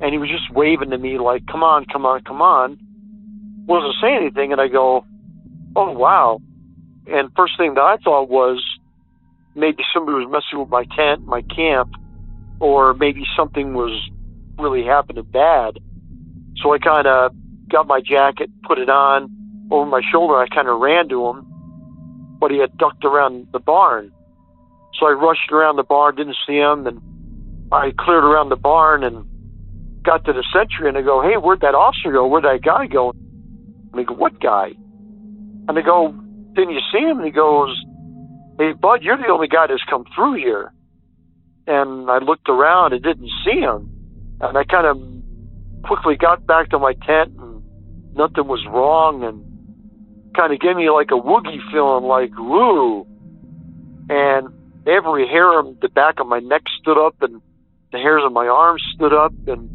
and he was just waving to me like, come on, come on, come on. Wasn't saying anything, and I go, oh, wow. And first thing that I thought was maybe somebody was messing with my tent, my camp, or maybe something was really happening bad. So I kind of got my jacket, put it on over my shoulder. I kind of ran to him, but he had ducked around the barn. So I rushed around the barn, didn't see him, and I cleared around the barn and got to the sentry, and I go, hey, where'd that officer go? Where'd that guy go? And they go, what guy? And I go, didn't you see him? And he goes, "Hey, bud, you're the only guy that's come through here." And I looked around and didn't see him. And I kind of quickly got back to my tent, and nothing was wrong, and kind of gave me like a woogie feeling, like, woo. And every hair on the back of my neck stood up, and the hairs on my arms stood up. And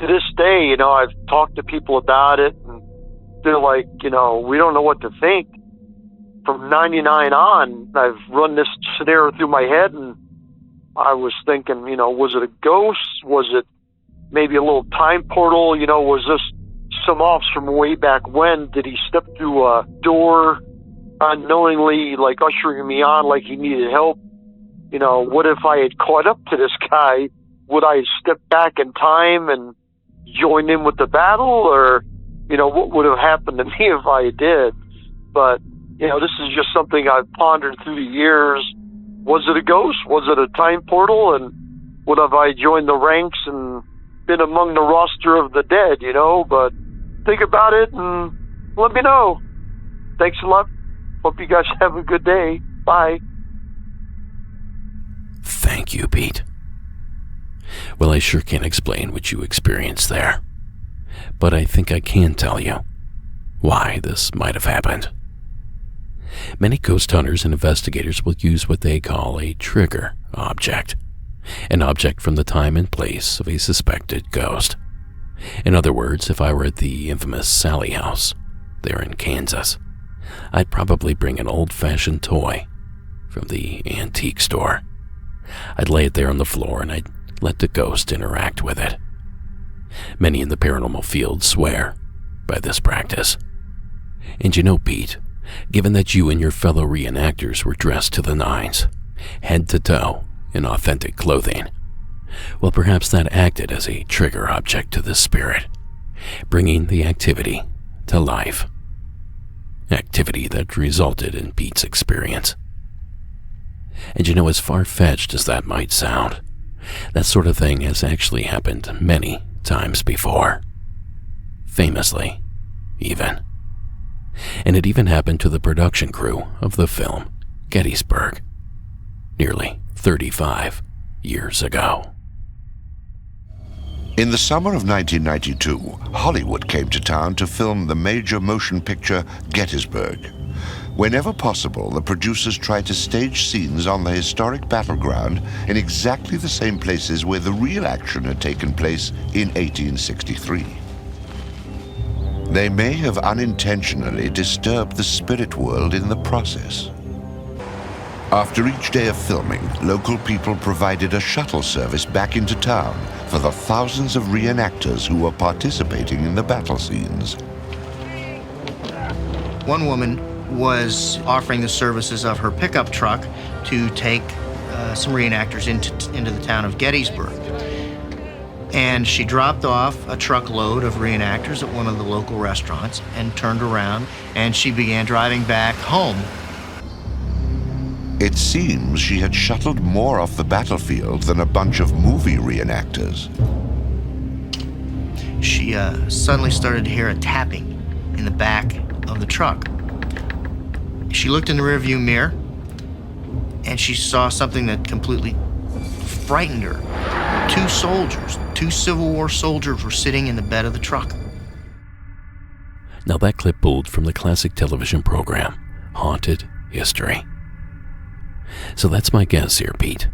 to this day, you know, I've talked to people about it, and they're like, you know, we don't know what to think. From 99 on, I've run this scenario through my head, and I was thinking, you know, was it a ghost? Was it maybe a little time portal? You know, was this some offs from way back when? Did he step through a door unknowingly, like ushering me on like he needed help? You know, what if I had caught up to this guy? Would I step back in time and join in with the battle? Or, you know, what would have happened to me if I did? But, you know, this is just something I've pondered through the years. Was it a ghost? Was it a time portal? And would have I joined the ranks and been among the roster of the dead, you know? But think about it and let me know. Thanks a lot. Hope you guys have a good day. Bye. Thank you, Pete. Well, I sure can't explain what you experienced there, but I think I can tell you why this might have happened. Many ghost hunters and investigators will use what they call a trigger object, an object from the time and place of a suspected ghost. In other words, if I were at the infamous Sally House there in Kansas, I'd probably bring an old-fashioned toy from the antique store. I'd lay it there on the floor and I'd let the ghost interact with it. Many in the paranormal field swear by this practice. And you know, Pete, given that you and your fellow reenactors were dressed to the nines, head to toe in authentic clothing, well, perhaps that acted as a trigger object to the spirit, bringing the activity to life. Activity that resulted in Pete's experience. And you know, as far-fetched as that might sound, that sort of thing has actually happened many times before. Famously, even. And it even happened to the production crew of the film Gettysburg, nearly 35 years ago. In the summer of 1992, Hollywood came to town to film the major motion picture Gettysburg. Whenever possible, the producers tried to stage scenes on the historic battleground in exactly the same places where the real action had taken place in 1863. They may have unintentionally disturbed the spirit world in the process. After each day of filming, local people provided a shuttle service back into town for the thousands of reenactors who were participating in the battle scenes. One woman was offering the services of her pickup truck to take some reenactors into the town of Gettysburg. And she dropped off a truckload of reenactors at one of the local restaurants and turned around, and she began driving back home. It seems she had shuttled more off the battlefield than a bunch of movie reenactors. She suddenly started to hear a tapping in the back of the truck. She looked in the rearview mirror, and she saw something that completely frightened her. Two Civil War soldiers were sitting in the bed of the truck. Now that clip pulled from the classic television program, Haunted History. So that's my guess here, Pete.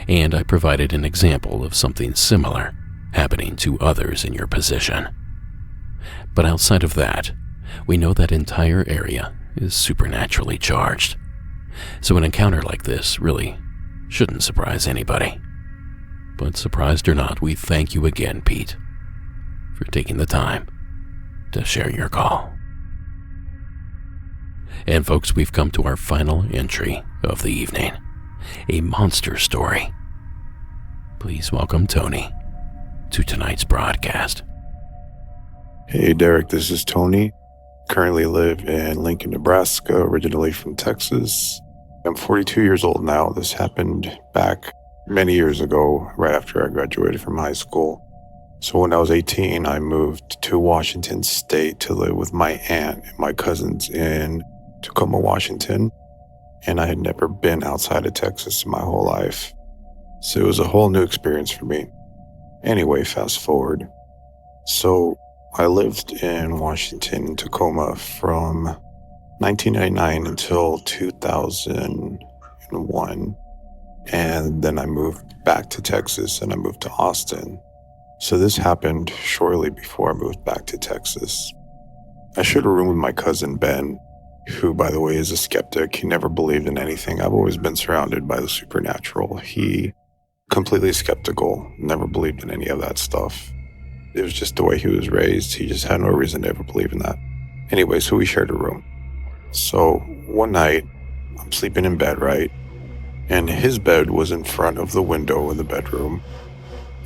And I provided an example of something similar happening to others in your position. But outside of that, we know that entire area is supernaturally charged. So an encounter like this really shouldn't surprise anybody. But surprised or not, we thank you again, Pete, for taking the time to share your call. And folks, we've come to our final entry of the evening, a monster story. Please welcome Tony to tonight's broadcast. Hey Derek, this is Tony. Currently live in Lincoln, Nebraska, originally from Texas. I'm 42 years old now. This happened back many years ago, right after I graduated from high school. So when I was 18, I moved to Washington State to live with my aunt and my cousins in Tacoma, Washington. and I had never been outside of Texas in my whole life. So it was a whole new experience for me. Anyway, fast forward. So I lived in Washington, Tacoma from 1999 until 2001. And then I moved back to Texas and I moved to Austin. So this happened shortly before I moved back to Texas. I shared a room with my cousin Ben, who, by the way, is a skeptic. He never believed in anything. I've always been surrounded by the supernatural. He completely skeptical, never believed in any of that stuff. It was just the way he was raised. He just had no reason to ever believe in that. Anyway, so we shared a room. So one night, I'm sleeping in bed, right? And his bed was in front of the window in the bedroom.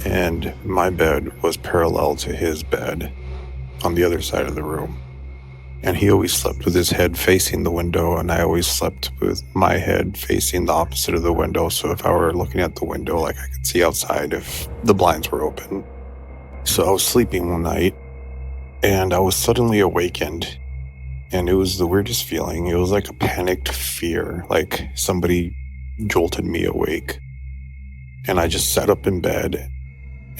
And my bed was parallel to his bed on the other side of the room. And he always slept with his head facing the window, and I always slept with my head facing the opposite of the window. So if I were looking at the window, like, I could see outside if the blinds were open. So I was sleeping one night, and I was suddenly awakened, and it was the weirdest feeling. It was like a panicked fear, like somebody jolted me awake. And I just sat up in bed,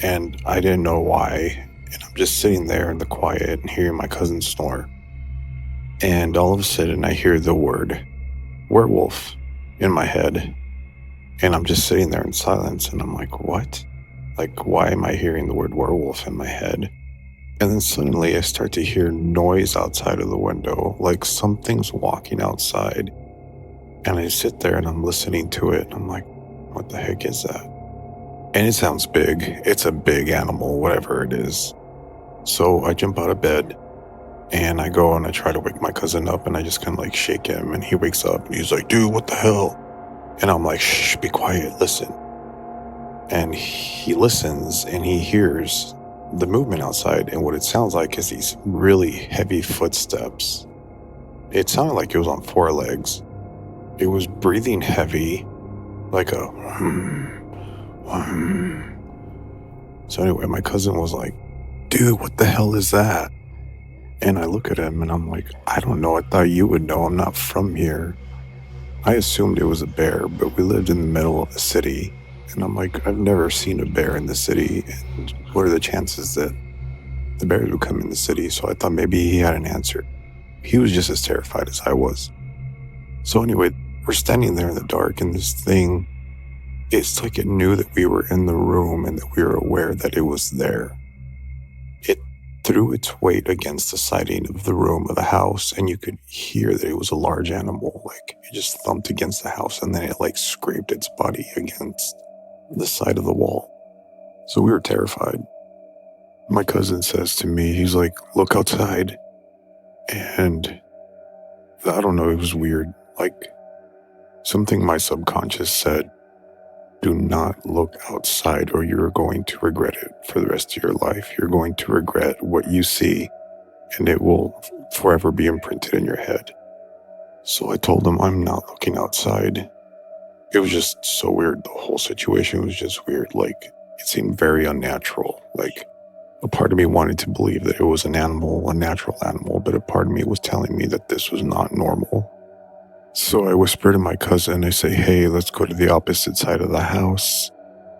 and I didn't know why. And I'm just sitting there in the quiet and hearing my cousin snore. And all of a sudden, I hear the word werewolf in my head. And I'm just sitting there in silence, and I'm like, what? Like, why am I hearing the word werewolf in my head? And then suddenly I start to hear noise outside of the window, like something's walking outside. And I sit there and I'm listening to it, and I'm like, what the heck is that? And it sounds big. It's a big animal, whatever it is. So I jump out of bed, and I go and I try to wake my cousin up, and I just kind of like shake him, and he wakes up and he's like, dude, what the hell? And I'm like, shh, be quiet, listen. And he listens and he hears the movement outside, and what it sounds like is these really heavy footsteps. It sounded like it was on four legs. It was breathing heavy, like a So anyway, my cousin was like, dude, what the hell is that? And I look at him and I'm like, I don't know. I thought you would know. I'm not from here. I assumed it was a bear, but we lived in the middle of the city. And I'm like, I've never seen a bear in the city. And what are the chances that the bears would come in the city? So I thought maybe he had an answer. He was just as terrified as I was. So anyway, we're standing there in the dark, and this thing, it's like it knew that we were in the room and that we were aware that it was there. It threw its weight against the siding of the room of the house, and you could hear that it was a large animal. Like, it just thumped against the house, and then it like scraped its body against the side of the wall. So we were terrified. My cousin says to me, he's like, look outside. And I don't know, it was weird. Like, something my subconscious said, do not look outside or you're going to regret it for the rest of your life. You're going to regret what you see, and it will forever be imprinted in your head. So I told him I'm not looking outside. It was just so weird. The whole situation was just weird. Like, it seemed very unnatural. Like, a part of me wanted to believe that it was an animal, a natural animal, but a part of me was telling me that this was not normal. So I whisper to my cousin, I say, hey, let's go to the opposite side of the house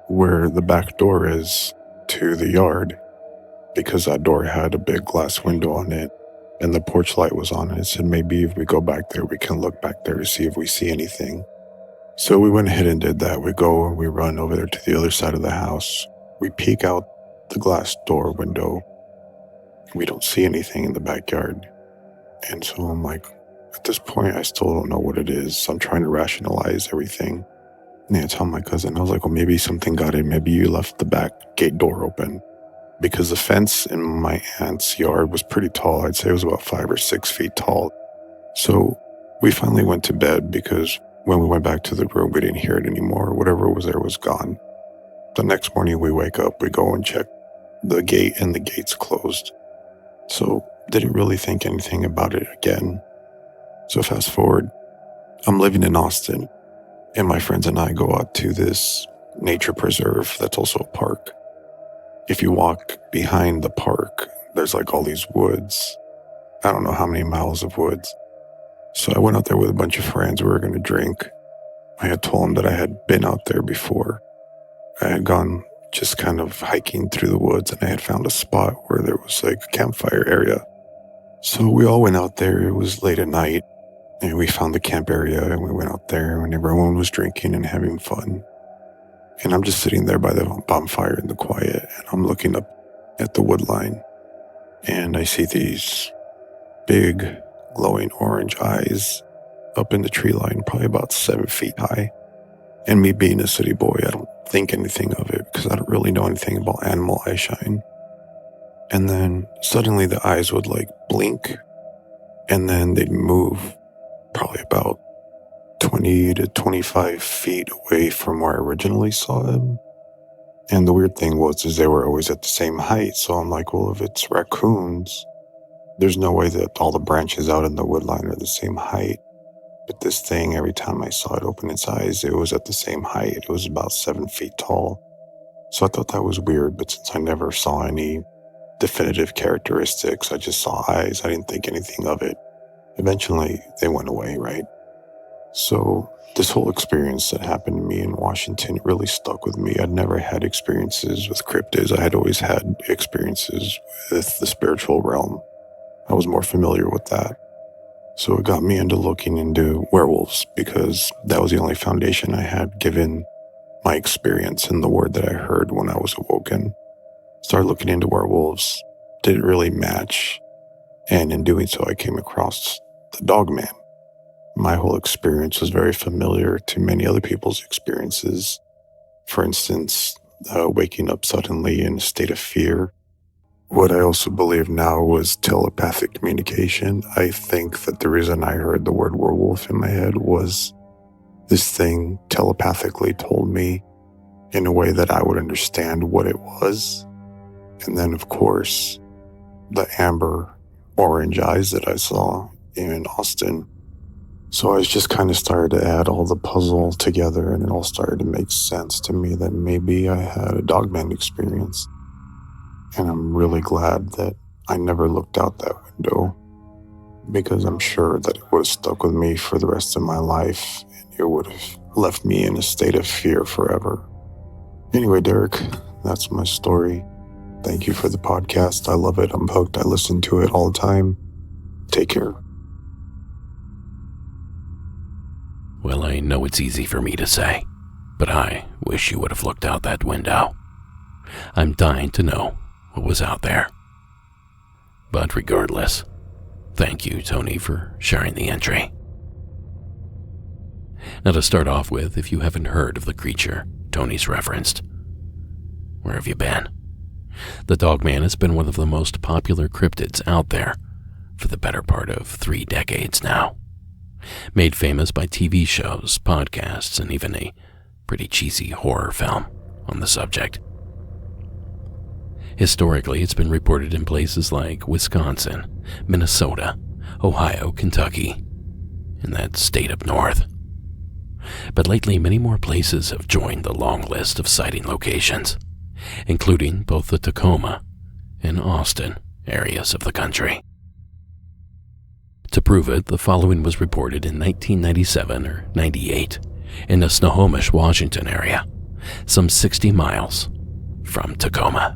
where the back door is to the yard, because that door had a big glass window on it and the porch light was on. And I said, maybe if we go back there, we can look back there to see if we see anything. So we went ahead and did that. We go and we run over there to the other side of the house. We peek out the glass door window. We don't see anything in the backyard. And so I'm like, at this point, I still don't know what it is. So I'm trying to rationalize everything. And I tell my cousin, I was like, well, maybe something got in. Maybe you left the back gate door open. Because the fence in my aunt's yard was pretty tall. I'd say it was about 5 or 6 feet tall. So we finally went to bed, because when we went back to the room, we didn't hear it anymore. Whatever was there was gone. The next morning we wake up, we go and check the gate, and the gate's closed. So didn't really think anything about it again. So fast forward, I'm living in Austin, and my friends and I go out to this nature preserve that's also a park. If you walk behind the park, there's like all these woods. I don't know how many miles of woods. So I went out there with a bunch of friends. We were going to drink. I had told them that I had been out there before. I had gone just kind of hiking through the woods, and I had found a spot where there was like a campfire area. So we all went out there. It was late at night, and we found the camp area, and we went out there, and everyone was drinking and having fun. And I'm just sitting there by the bonfire in the quiet, and I'm looking up at the wood line, and I see these big glowing orange eyes up in the tree line, probably about 7 feet high. And me being a city boy, I don't think anything of it because I don't really know anything about animal eye shine. And then suddenly the eyes would like blink, and then they'd move probably about 20 to 25 feet away from where I originally saw them. And the weird thing was they were always at the same height. So I'm like, well, if it's raccoons, there's no way that all the branches out in the woodline are the same height. But this thing, every time I saw it open its eyes, it was at the same height. It was about 7 feet tall. So I thought that was weird, but since I never saw any definitive characteristics, I just saw eyes. I didn't think anything of it. Eventually, they went away, right? So this whole experience that happened to me in Washington really stuck with me. I'd never had experiences with cryptids. I had always had experiences with the spiritual realm. I was more familiar with that. So it got me into looking into werewolves because that was the only foundation I had given my experience and the word that I heard when I was awoken. Started looking into werewolves, didn't really match, and in doing so I came across the Dogman. My whole experience was very familiar to many other people's experiences. For instance, waking up suddenly in a state of fear. What I also believe now was telepathic communication. I think that the reason I heard the word werewolf in my head was this thing telepathically told me in a way that I would understand what it was. And then, of course, the amber orange eyes that I saw in Austin. So I just kind of started to add all the puzzle together, and it all started to make sense to me that maybe I had a Dogman experience. And I'm really glad that I never looked out that window, because I'm sure that it would have stuck with me for the rest of my life, and it would have left me in a state of fear forever. Anyway, Derek, that's my story. Thank you for the podcast. I love it. I'm hooked. I listen to it all the time. Take care. Well, I know it's easy for me to say, but I wish you would have looked out that window. I'm dying to know what was out there. But regardless, thank you, Tony, for sharing the entry. Now, to start off with, if you haven't heard of the creature Tony's referenced, where have you been? The Dogman has been one of the most popular cryptids out there for the better part of 3 decades now. Made famous by TV shows, podcasts, and even a pretty cheesy horror film on the subject. Historically, it's been reported in places like Wisconsin, Minnesota, Ohio, Kentucky, and that state up north. But lately, many more places have joined the long list of sighting locations, including both the Tacoma and Austin areas of the country. To prove it, the following was reported in 1997 or 98 in the Snohomish, Washington area, some 60 miles from Tacoma.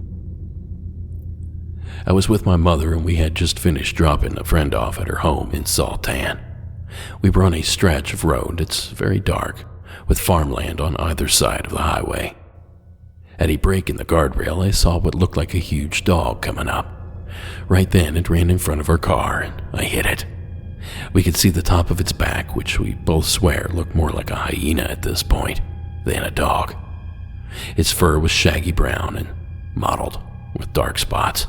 I was with my mother and we had just finished dropping a friend off at her home in Saltan. We were on a stretch of road. It's very dark, with farmland on either side of the highway. At a break in the guardrail, I saw what looked like a huge dog coming up. Right then, it ran in front of our car and I hit it. We could see the top of its back, which we both swear looked more like a hyena at this point than a dog. Its fur was shaggy brown and mottled with dark spots,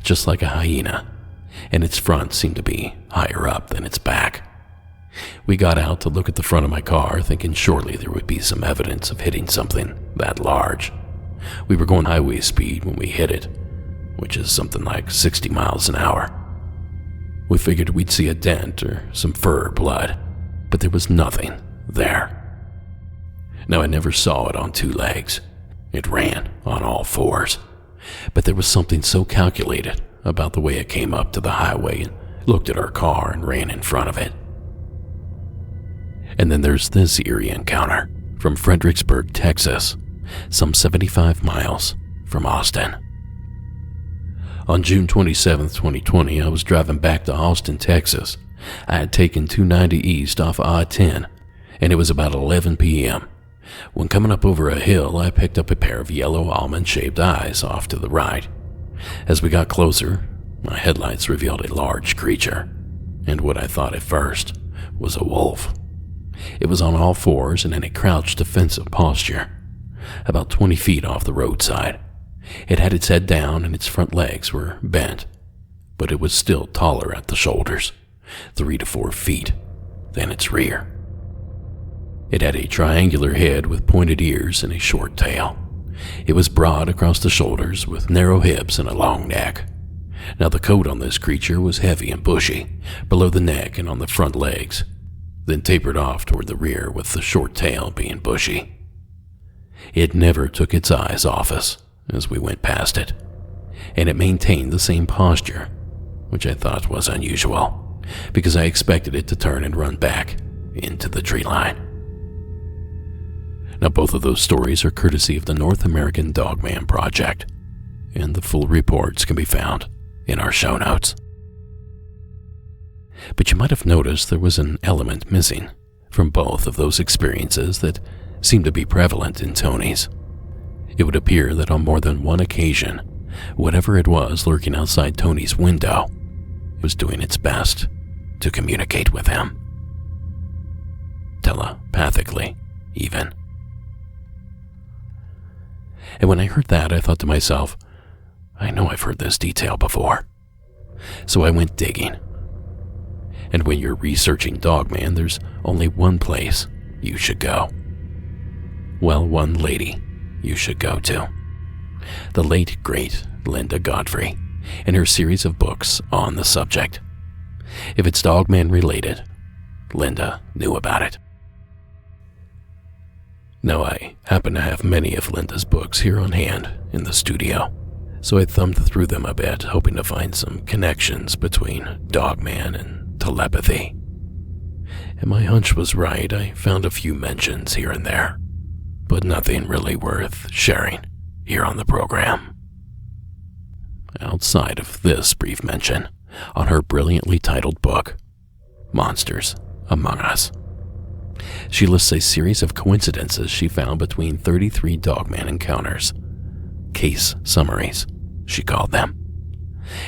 just like a hyena, and its front seemed to be higher up than its back. We got out to look at the front of my car, thinking surely there would be some evidence of hitting something that large. We were going highway speed when we hit it, which is something like 60 miles an hour. We figured we'd see a dent or some fur or blood, but there was nothing there. Now, I never saw it on 2 legs. It ran on all 4s. But there was something so calculated about the way it came up to the highway and looked at our car, and ran in front of it. And then there's this eerie encounter from Fredericksburg, Texas, some 75 miles from Austin. On June 27, 2020, I was driving back to Austin, Texas. I had taken 290 East off I-10, and it was about 11 p.m. When coming up over a hill, I picked up a pair of yellow almond-shaped eyes off to the right. As we got closer, my headlights revealed a large creature, and what I thought at first was a wolf. It was on all fours and in a crouched defensive posture, about 20 feet off the roadside. It had its head down and its front legs were bent, but it was still taller at the shoulders, 3 to 4 feet, than its rear. It had a triangular head with pointed ears and a short tail. It was broad across the shoulders with narrow hips and a long neck. Now the coat on this creature was heavy and bushy, below the neck and on the front legs, then tapered off toward the rear with the short tail being bushy. It never took its eyes off us as we went past it, and it maintained the same posture, which I thought was unusual, because I expected it to turn and run back into the tree line. Now both of those stories are courtesy of the North American Dogman Project, and the full reports can be found in our show notes. But you might have noticed there was an element missing from both of those experiences that seemed to be prevalent in Tony's. It would appear that on more than one occasion, whatever it was lurking outside Tony's window was doing its best to communicate with him. Telepathically, even. And when I heard that, I thought to myself, I know I've heard this detail before. So I went digging. And when you're researching Dogman, there's only one place you should go. Well, one lady you should go to. The late, great Linda Godfrey and her series of books on the subject. If it's Dogman related, Linda knew about it. Now, I happen to have many of Linda's books here on hand in the studio, so I thumbed through them a bit, hoping to find some connections between Dogman and telepathy. And my hunch was right. I found a few mentions here and there, but nothing really worth sharing here on the program. Outside of this brief mention on her brilliantly titled book, Monsters Among Us. She lists a series of coincidences she found between 33 Dogman encounters. Case summaries, she called them.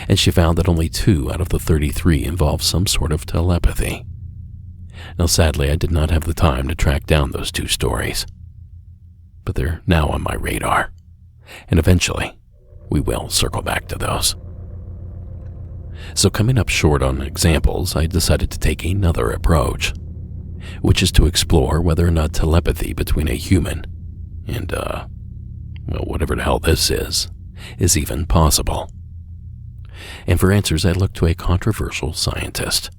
And she found that only 2 out of the 33 involved some sort of telepathy. Now, sadly, I did not have the time to track down those 2 stories, but they're now on my radar, and eventually we will circle back to those. So coming up short on examples, I decided to take another approach, which is to explore whether or not telepathy between a human and, whatever the hell this is even possible. And for answers, I looked to a controversial scientist,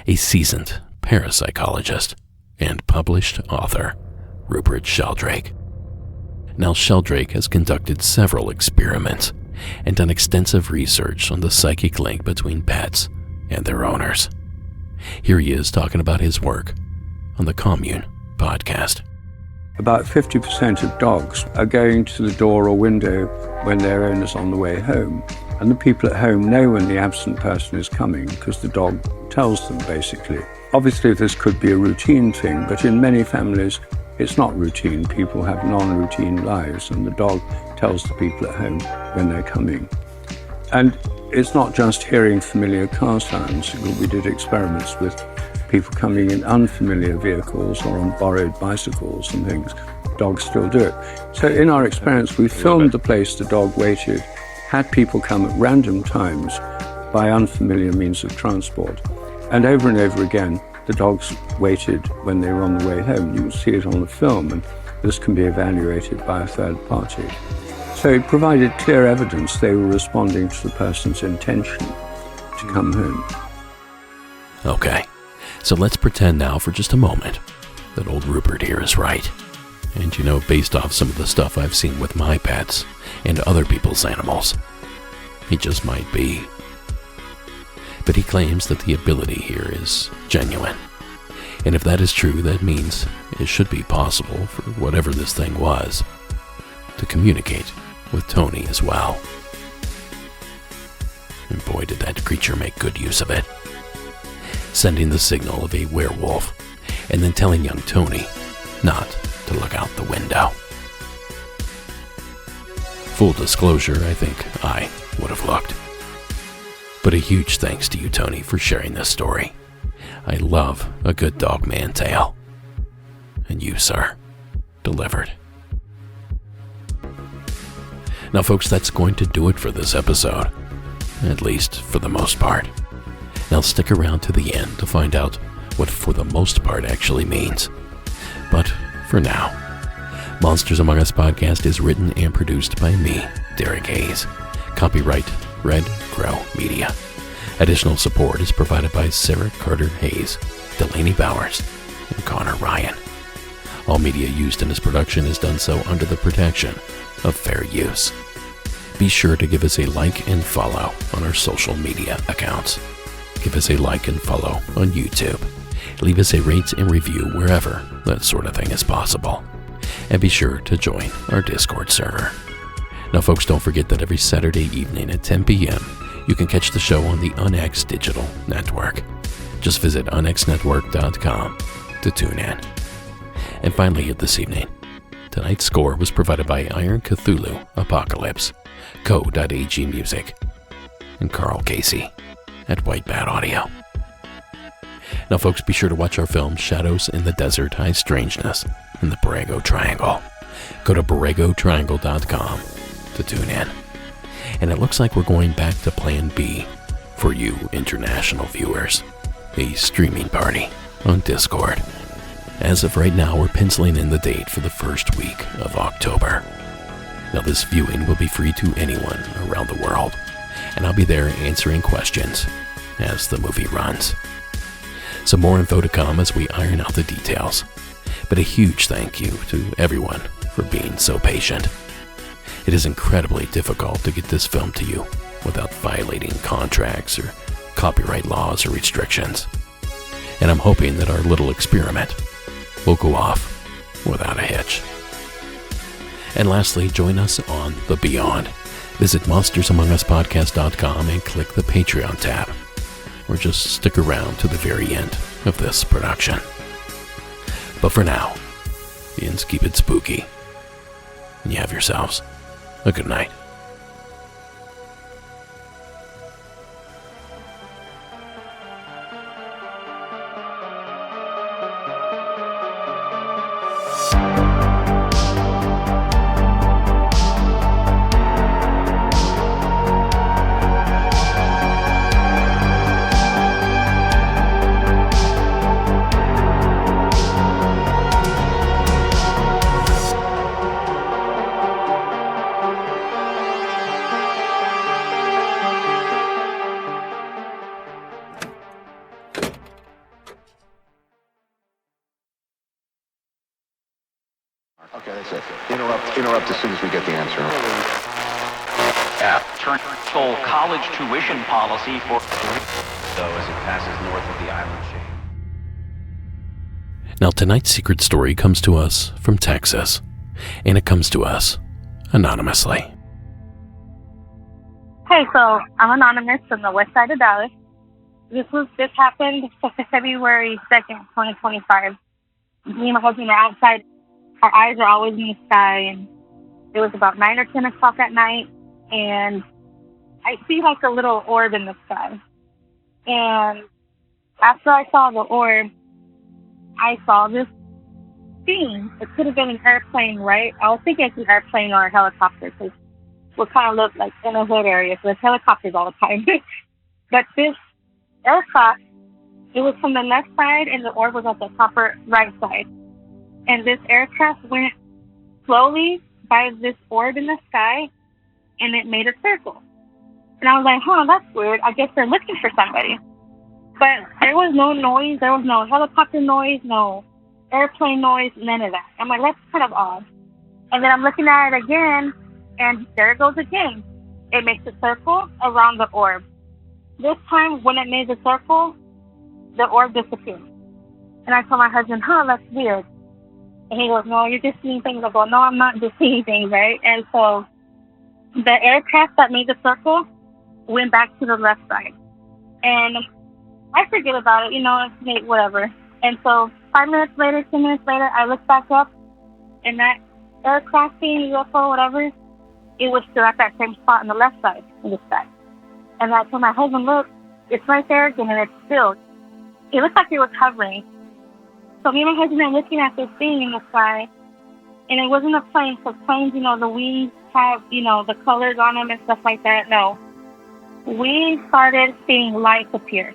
a seasoned parapsychologist, and published author, Rupert Sheldrake. Now, Sheldrake has conducted several experiments and done extensive research on the psychic link between pets and their owners. Here he is talking about his work on the Commune podcast. About 50% of dogs are going to the door or window when their owner's on the way home. And the people at home know when the absent person is coming because the dog tells them, basically. Obviously, this could be a routine thing, but in many families, it's not routine. People have non-routine lives, and the dog tells the people at home when they're coming. And it's not just hearing familiar car sounds. We did experiments with people coming in unfamiliar vehicles or on borrowed bicycles and things. Dogs still do it. So in our experience, we filmed the place the dog waited, had people come at random times by unfamiliar means of transport. And over again, the dogs waited when they were on the way home. You can see it on the film, and this can be evaluated by a third party. So it provided clear evidence they were responding to the person's intention to come home. Okay, so let's pretend now for just a moment that old Rupert here is right. And based off some of the stuff I've seen with my pets and other people's animals, he just might be. but he claims that the ability here is genuine. And if that is true, that means it should be possible for whatever this thing was to communicate with Tony as well. And boy, did that creature make good use of it. Sending the signal of a werewolf, and then telling young Tony not to look out the window. Full disclosure, I think I would have looked. But a huge thanks to you, Tony, for sharing this story. I love a good Dogman tale. And you, sir, delivered. Now, folks, that's going to do it for this episode. At least for the most part. Now stick around to the end to find out what for the most part actually means. But for now, Monsters Among Us podcast is written and produced by me, Derek Hayes. Copyright Red Crow Media. Additional support is provided by Sarah Carter Hayes, Delaney Bowers, and Connor Ryan. All media used in this production is done so under the protection of fair use. Be sure to give us a like and follow on our social media accounts. Give us a like and follow on YouTube. Leave us a rate and review wherever that sort of thing is possible. And be sure to join our Discord server. Now, folks, don't forget that every Saturday evening at 10 p.m., you can catch the show on the UNX Digital Network. Just visit unxnetwork.com to tune in. And finally, this evening, tonight's score was provided by Iron Cthulhu Apocalypse, Co.ag Music, and Carl Casey at White Bat Audio. Now, folks, be sure to watch our film Shadows in the Desert, High Strangeness in the Borrego Triangle. Go to borregotriangle.com to tune in. And it looks like we're going back to Plan B for you international viewers, a streaming party on Discord. As of right now, we're penciling in the date for the first week of October. Now, this viewing will be free to anyone around the world, and I'll be there answering questions as the movie runs. Some more info to come as we iron out the details, but a huge thank you to everyone for being so patient. It is incredibly difficult to get this film to you without violating contracts or copyright laws or restrictions, and I'm hoping that our little experiment will go off without a hitch. And lastly, join us on the Beyond. Visit monstersamonguspodcast.com and click the Patreon tab, or just stick around to the very end of this production. But for now, the ends keep it spooky, and you have yourselves a good night. Okay, that's it. Interrupt as soon as we get the answer. Turn full college tuition policy for though as it passes north of the island chain. Now, tonight's secret story comes to us from Texas, and it comes to us anonymously. Hey, so I'm anonymous from the west side of Dallas. This happened February 2nd, 2025. Me and my husband are outside. Our eyes are always in the sky, and it was about 9 or 10 o'clock at night, and I see like a little orb in the sky. And after I saw the orb, I saw this thing. It could have been an airplane, right? I was thinking it's an airplane or a helicopter, because we kind of live like in a hood area, so there's helicopters all the time. But this aircraft, it was from the left side, and the orb was at the upper right side. And this aircraft went slowly by this orb in the sky, and it made a circle. And I was like, that's weird. I guess they're looking for somebody. But there was no noise. There was no helicopter noise, no airplane noise, none of that. I'm like, that's kind of odd. And then I'm looking at it again, and there it goes again. It makes a circle around the orb. This time, when it made the circle, the orb disappeared. And I told my husband, that's weird. And he goes, no, you're just seeing things. I go, no, I'm not just seeing things, right? And so the aircraft that made the circle went back to the left side. And I forget about it, it's whatever. And so 5 minutes later, 10 minutes later, I looked back up, and that aircraft thing, UFO, whatever, it was still at that same spot on the left side in the sky. And I told my husband, look, it's right there again, and it's still. It looked like it was hovering. So me and my husband are looking at this thing in the sky, and it wasn't a plane, because planes, the wings have, the colors on them and stuff like that. No. We started seeing lights appear.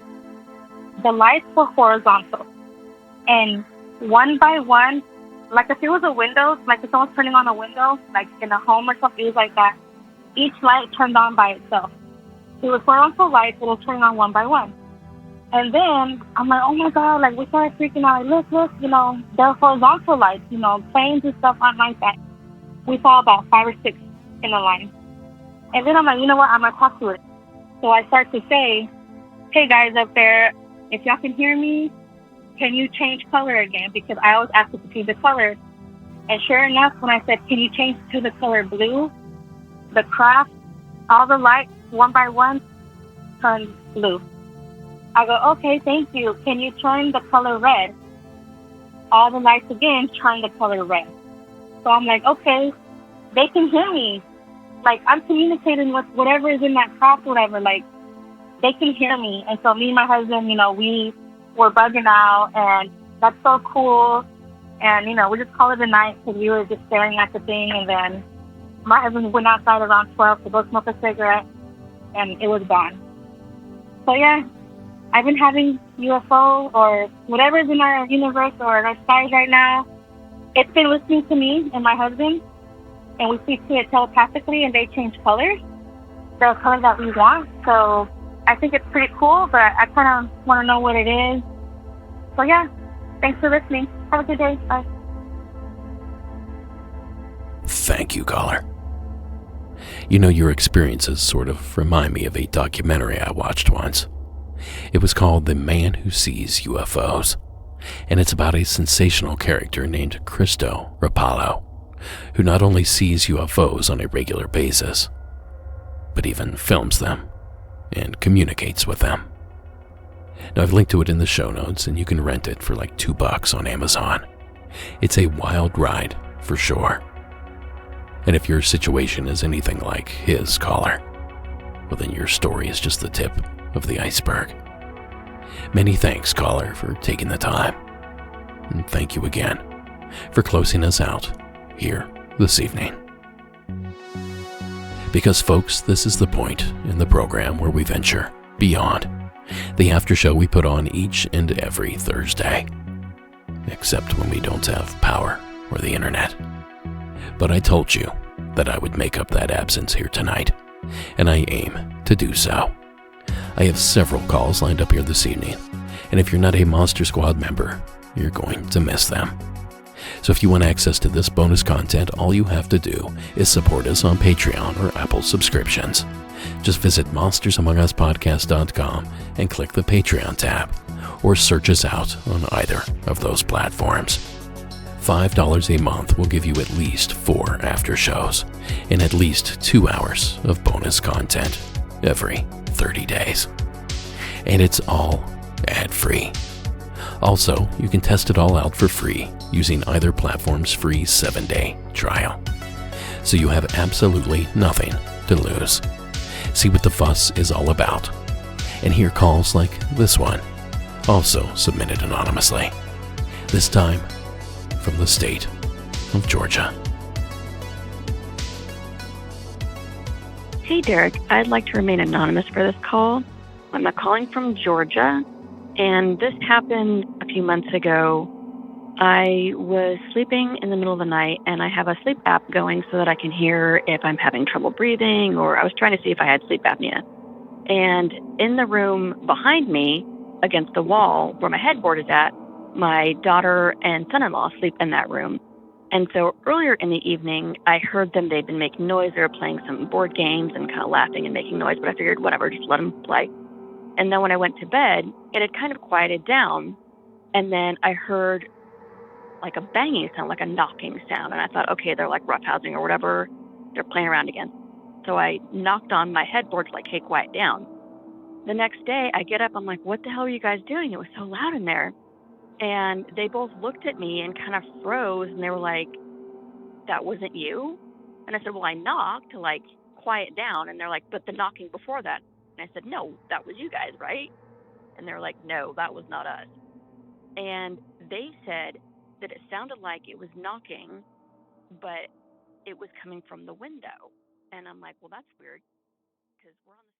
The lights were horizontal. And one by one, like if it was a window, like if someone's turning on a window, like in a home or something, it was like that. Each light turned on by itself. It was horizontal lights, but it was turning on one by one. And then I'm like, oh my God, like we started freaking out. Like, look, they're horizontal lights, planes and stuff aren't like that. We saw about 5 or 6 in a line. And then I'm like, you know what, I'm going to talk to it. So I start to say, hey guys up there, if y'all can hear me, can you change color again? Because I always ask it to change the color. And sure enough, when I said, can you change to the color blue, the craft, all the lights, one by one, turned blue. I go, okay, thank you. Can you turn the color red? All the lights again turn the color red. So I'm like, okay, they can hear me. Like, I'm communicating with whatever is in that craft, whatever. Like, they can hear me. And so me and my husband, we were bugging out, and that's so cool. And, we just called it a night because we were just staring at the thing. And then my husband went outside around 12 to go smoke a cigarette, and it was gone. So, yeah. I've been having UFO or whatever's in our universe or in our skies right now. It's been listening to me and my husband, and we speak to it telepathically, and they change colors, the color that we want. So I think it's pretty cool, but I kind of want to know what it is. So yeah, thanks for listening. Have a good day. Bye. Thank you, caller. Your experiences sort of remind me of a documentary I watched once. It was called The Man Who Sees UFOs, and it's about a sensational character named Cristo Rapallo, who not only sees UFOs on a regular basis, but even films them and communicates with them. Now, I've linked to it in the show notes, and you can rent it for like $2 on Amazon. It's a wild ride, for sure. And if your situation is anything like his, caller, well, then your story is just the tip of the iceberg. Many thanks, caller, for taking the time. And thank you again for closing us out here this evening. Because, folks, this is the point in the program where we venture beyond the after show we put on each and every Thursday, except when we don't have power or the internet. But I told you that I would make up that absence here tonight, and I aim to do so. I have several calls lined up here this evening, and if you're not a Monster Squad member, you're going to miss them. So if you want access to this bonus content, all you have to do is support us on Patreon or Apple subscriptions. Just visit monstersamonguspodcast.com and click the Patreon tab, or search us out on either of those platforms. $5 a month will give you at least 4 after shows and at least 2 hours of bonus content every 30 days. And it's all ad-free. Also, you can test it all out for free using either platform's free 7-day trial. So you have absolutely nothing to lose. See what the fuss is all about. And hear calls like this one, also submitted anonymously. This time from the state of Georgia. Hey, Derek. I'd like to remain anonymous for this call. I'm calling from Georgia, and this happened a few months ago. I was sleeping in the middle of the night, and I have a sleep app going so that I can hear if I'm having trouble breathing, or I was trying to see if I had sleep apnea. And in the room behind me, against the wall where my headboard is at, my daughter and son-in-law sleep in that room. And so earlier in the evening, I heard them. They'd been making noise. They were playing some board games and kind of laughing and making noise, but I figured, whatever, just let them play. And then when I went to bed, it had kind of quieted down. And then I heard like a banging sound, like a knocking sound. And I thought, okay, they're like roughhousing or whatever. They're playing around again. So I knocked on my headboard to like, hey, quiet down. The next day I get up, I'm like, what the hell are you guys doing? It was so loud in there. And they both looked at me and kind of froze, and they were like, that wasn't you? And I said, well, I knocked to like quiet down. And they're like, but the knocking before that. And I said, no, that was you guys, right? And they're like, no, that was not us. And they said that it sounded like it was knocking, but it was coming from the window. And I'm like, well, that's weird because we're on the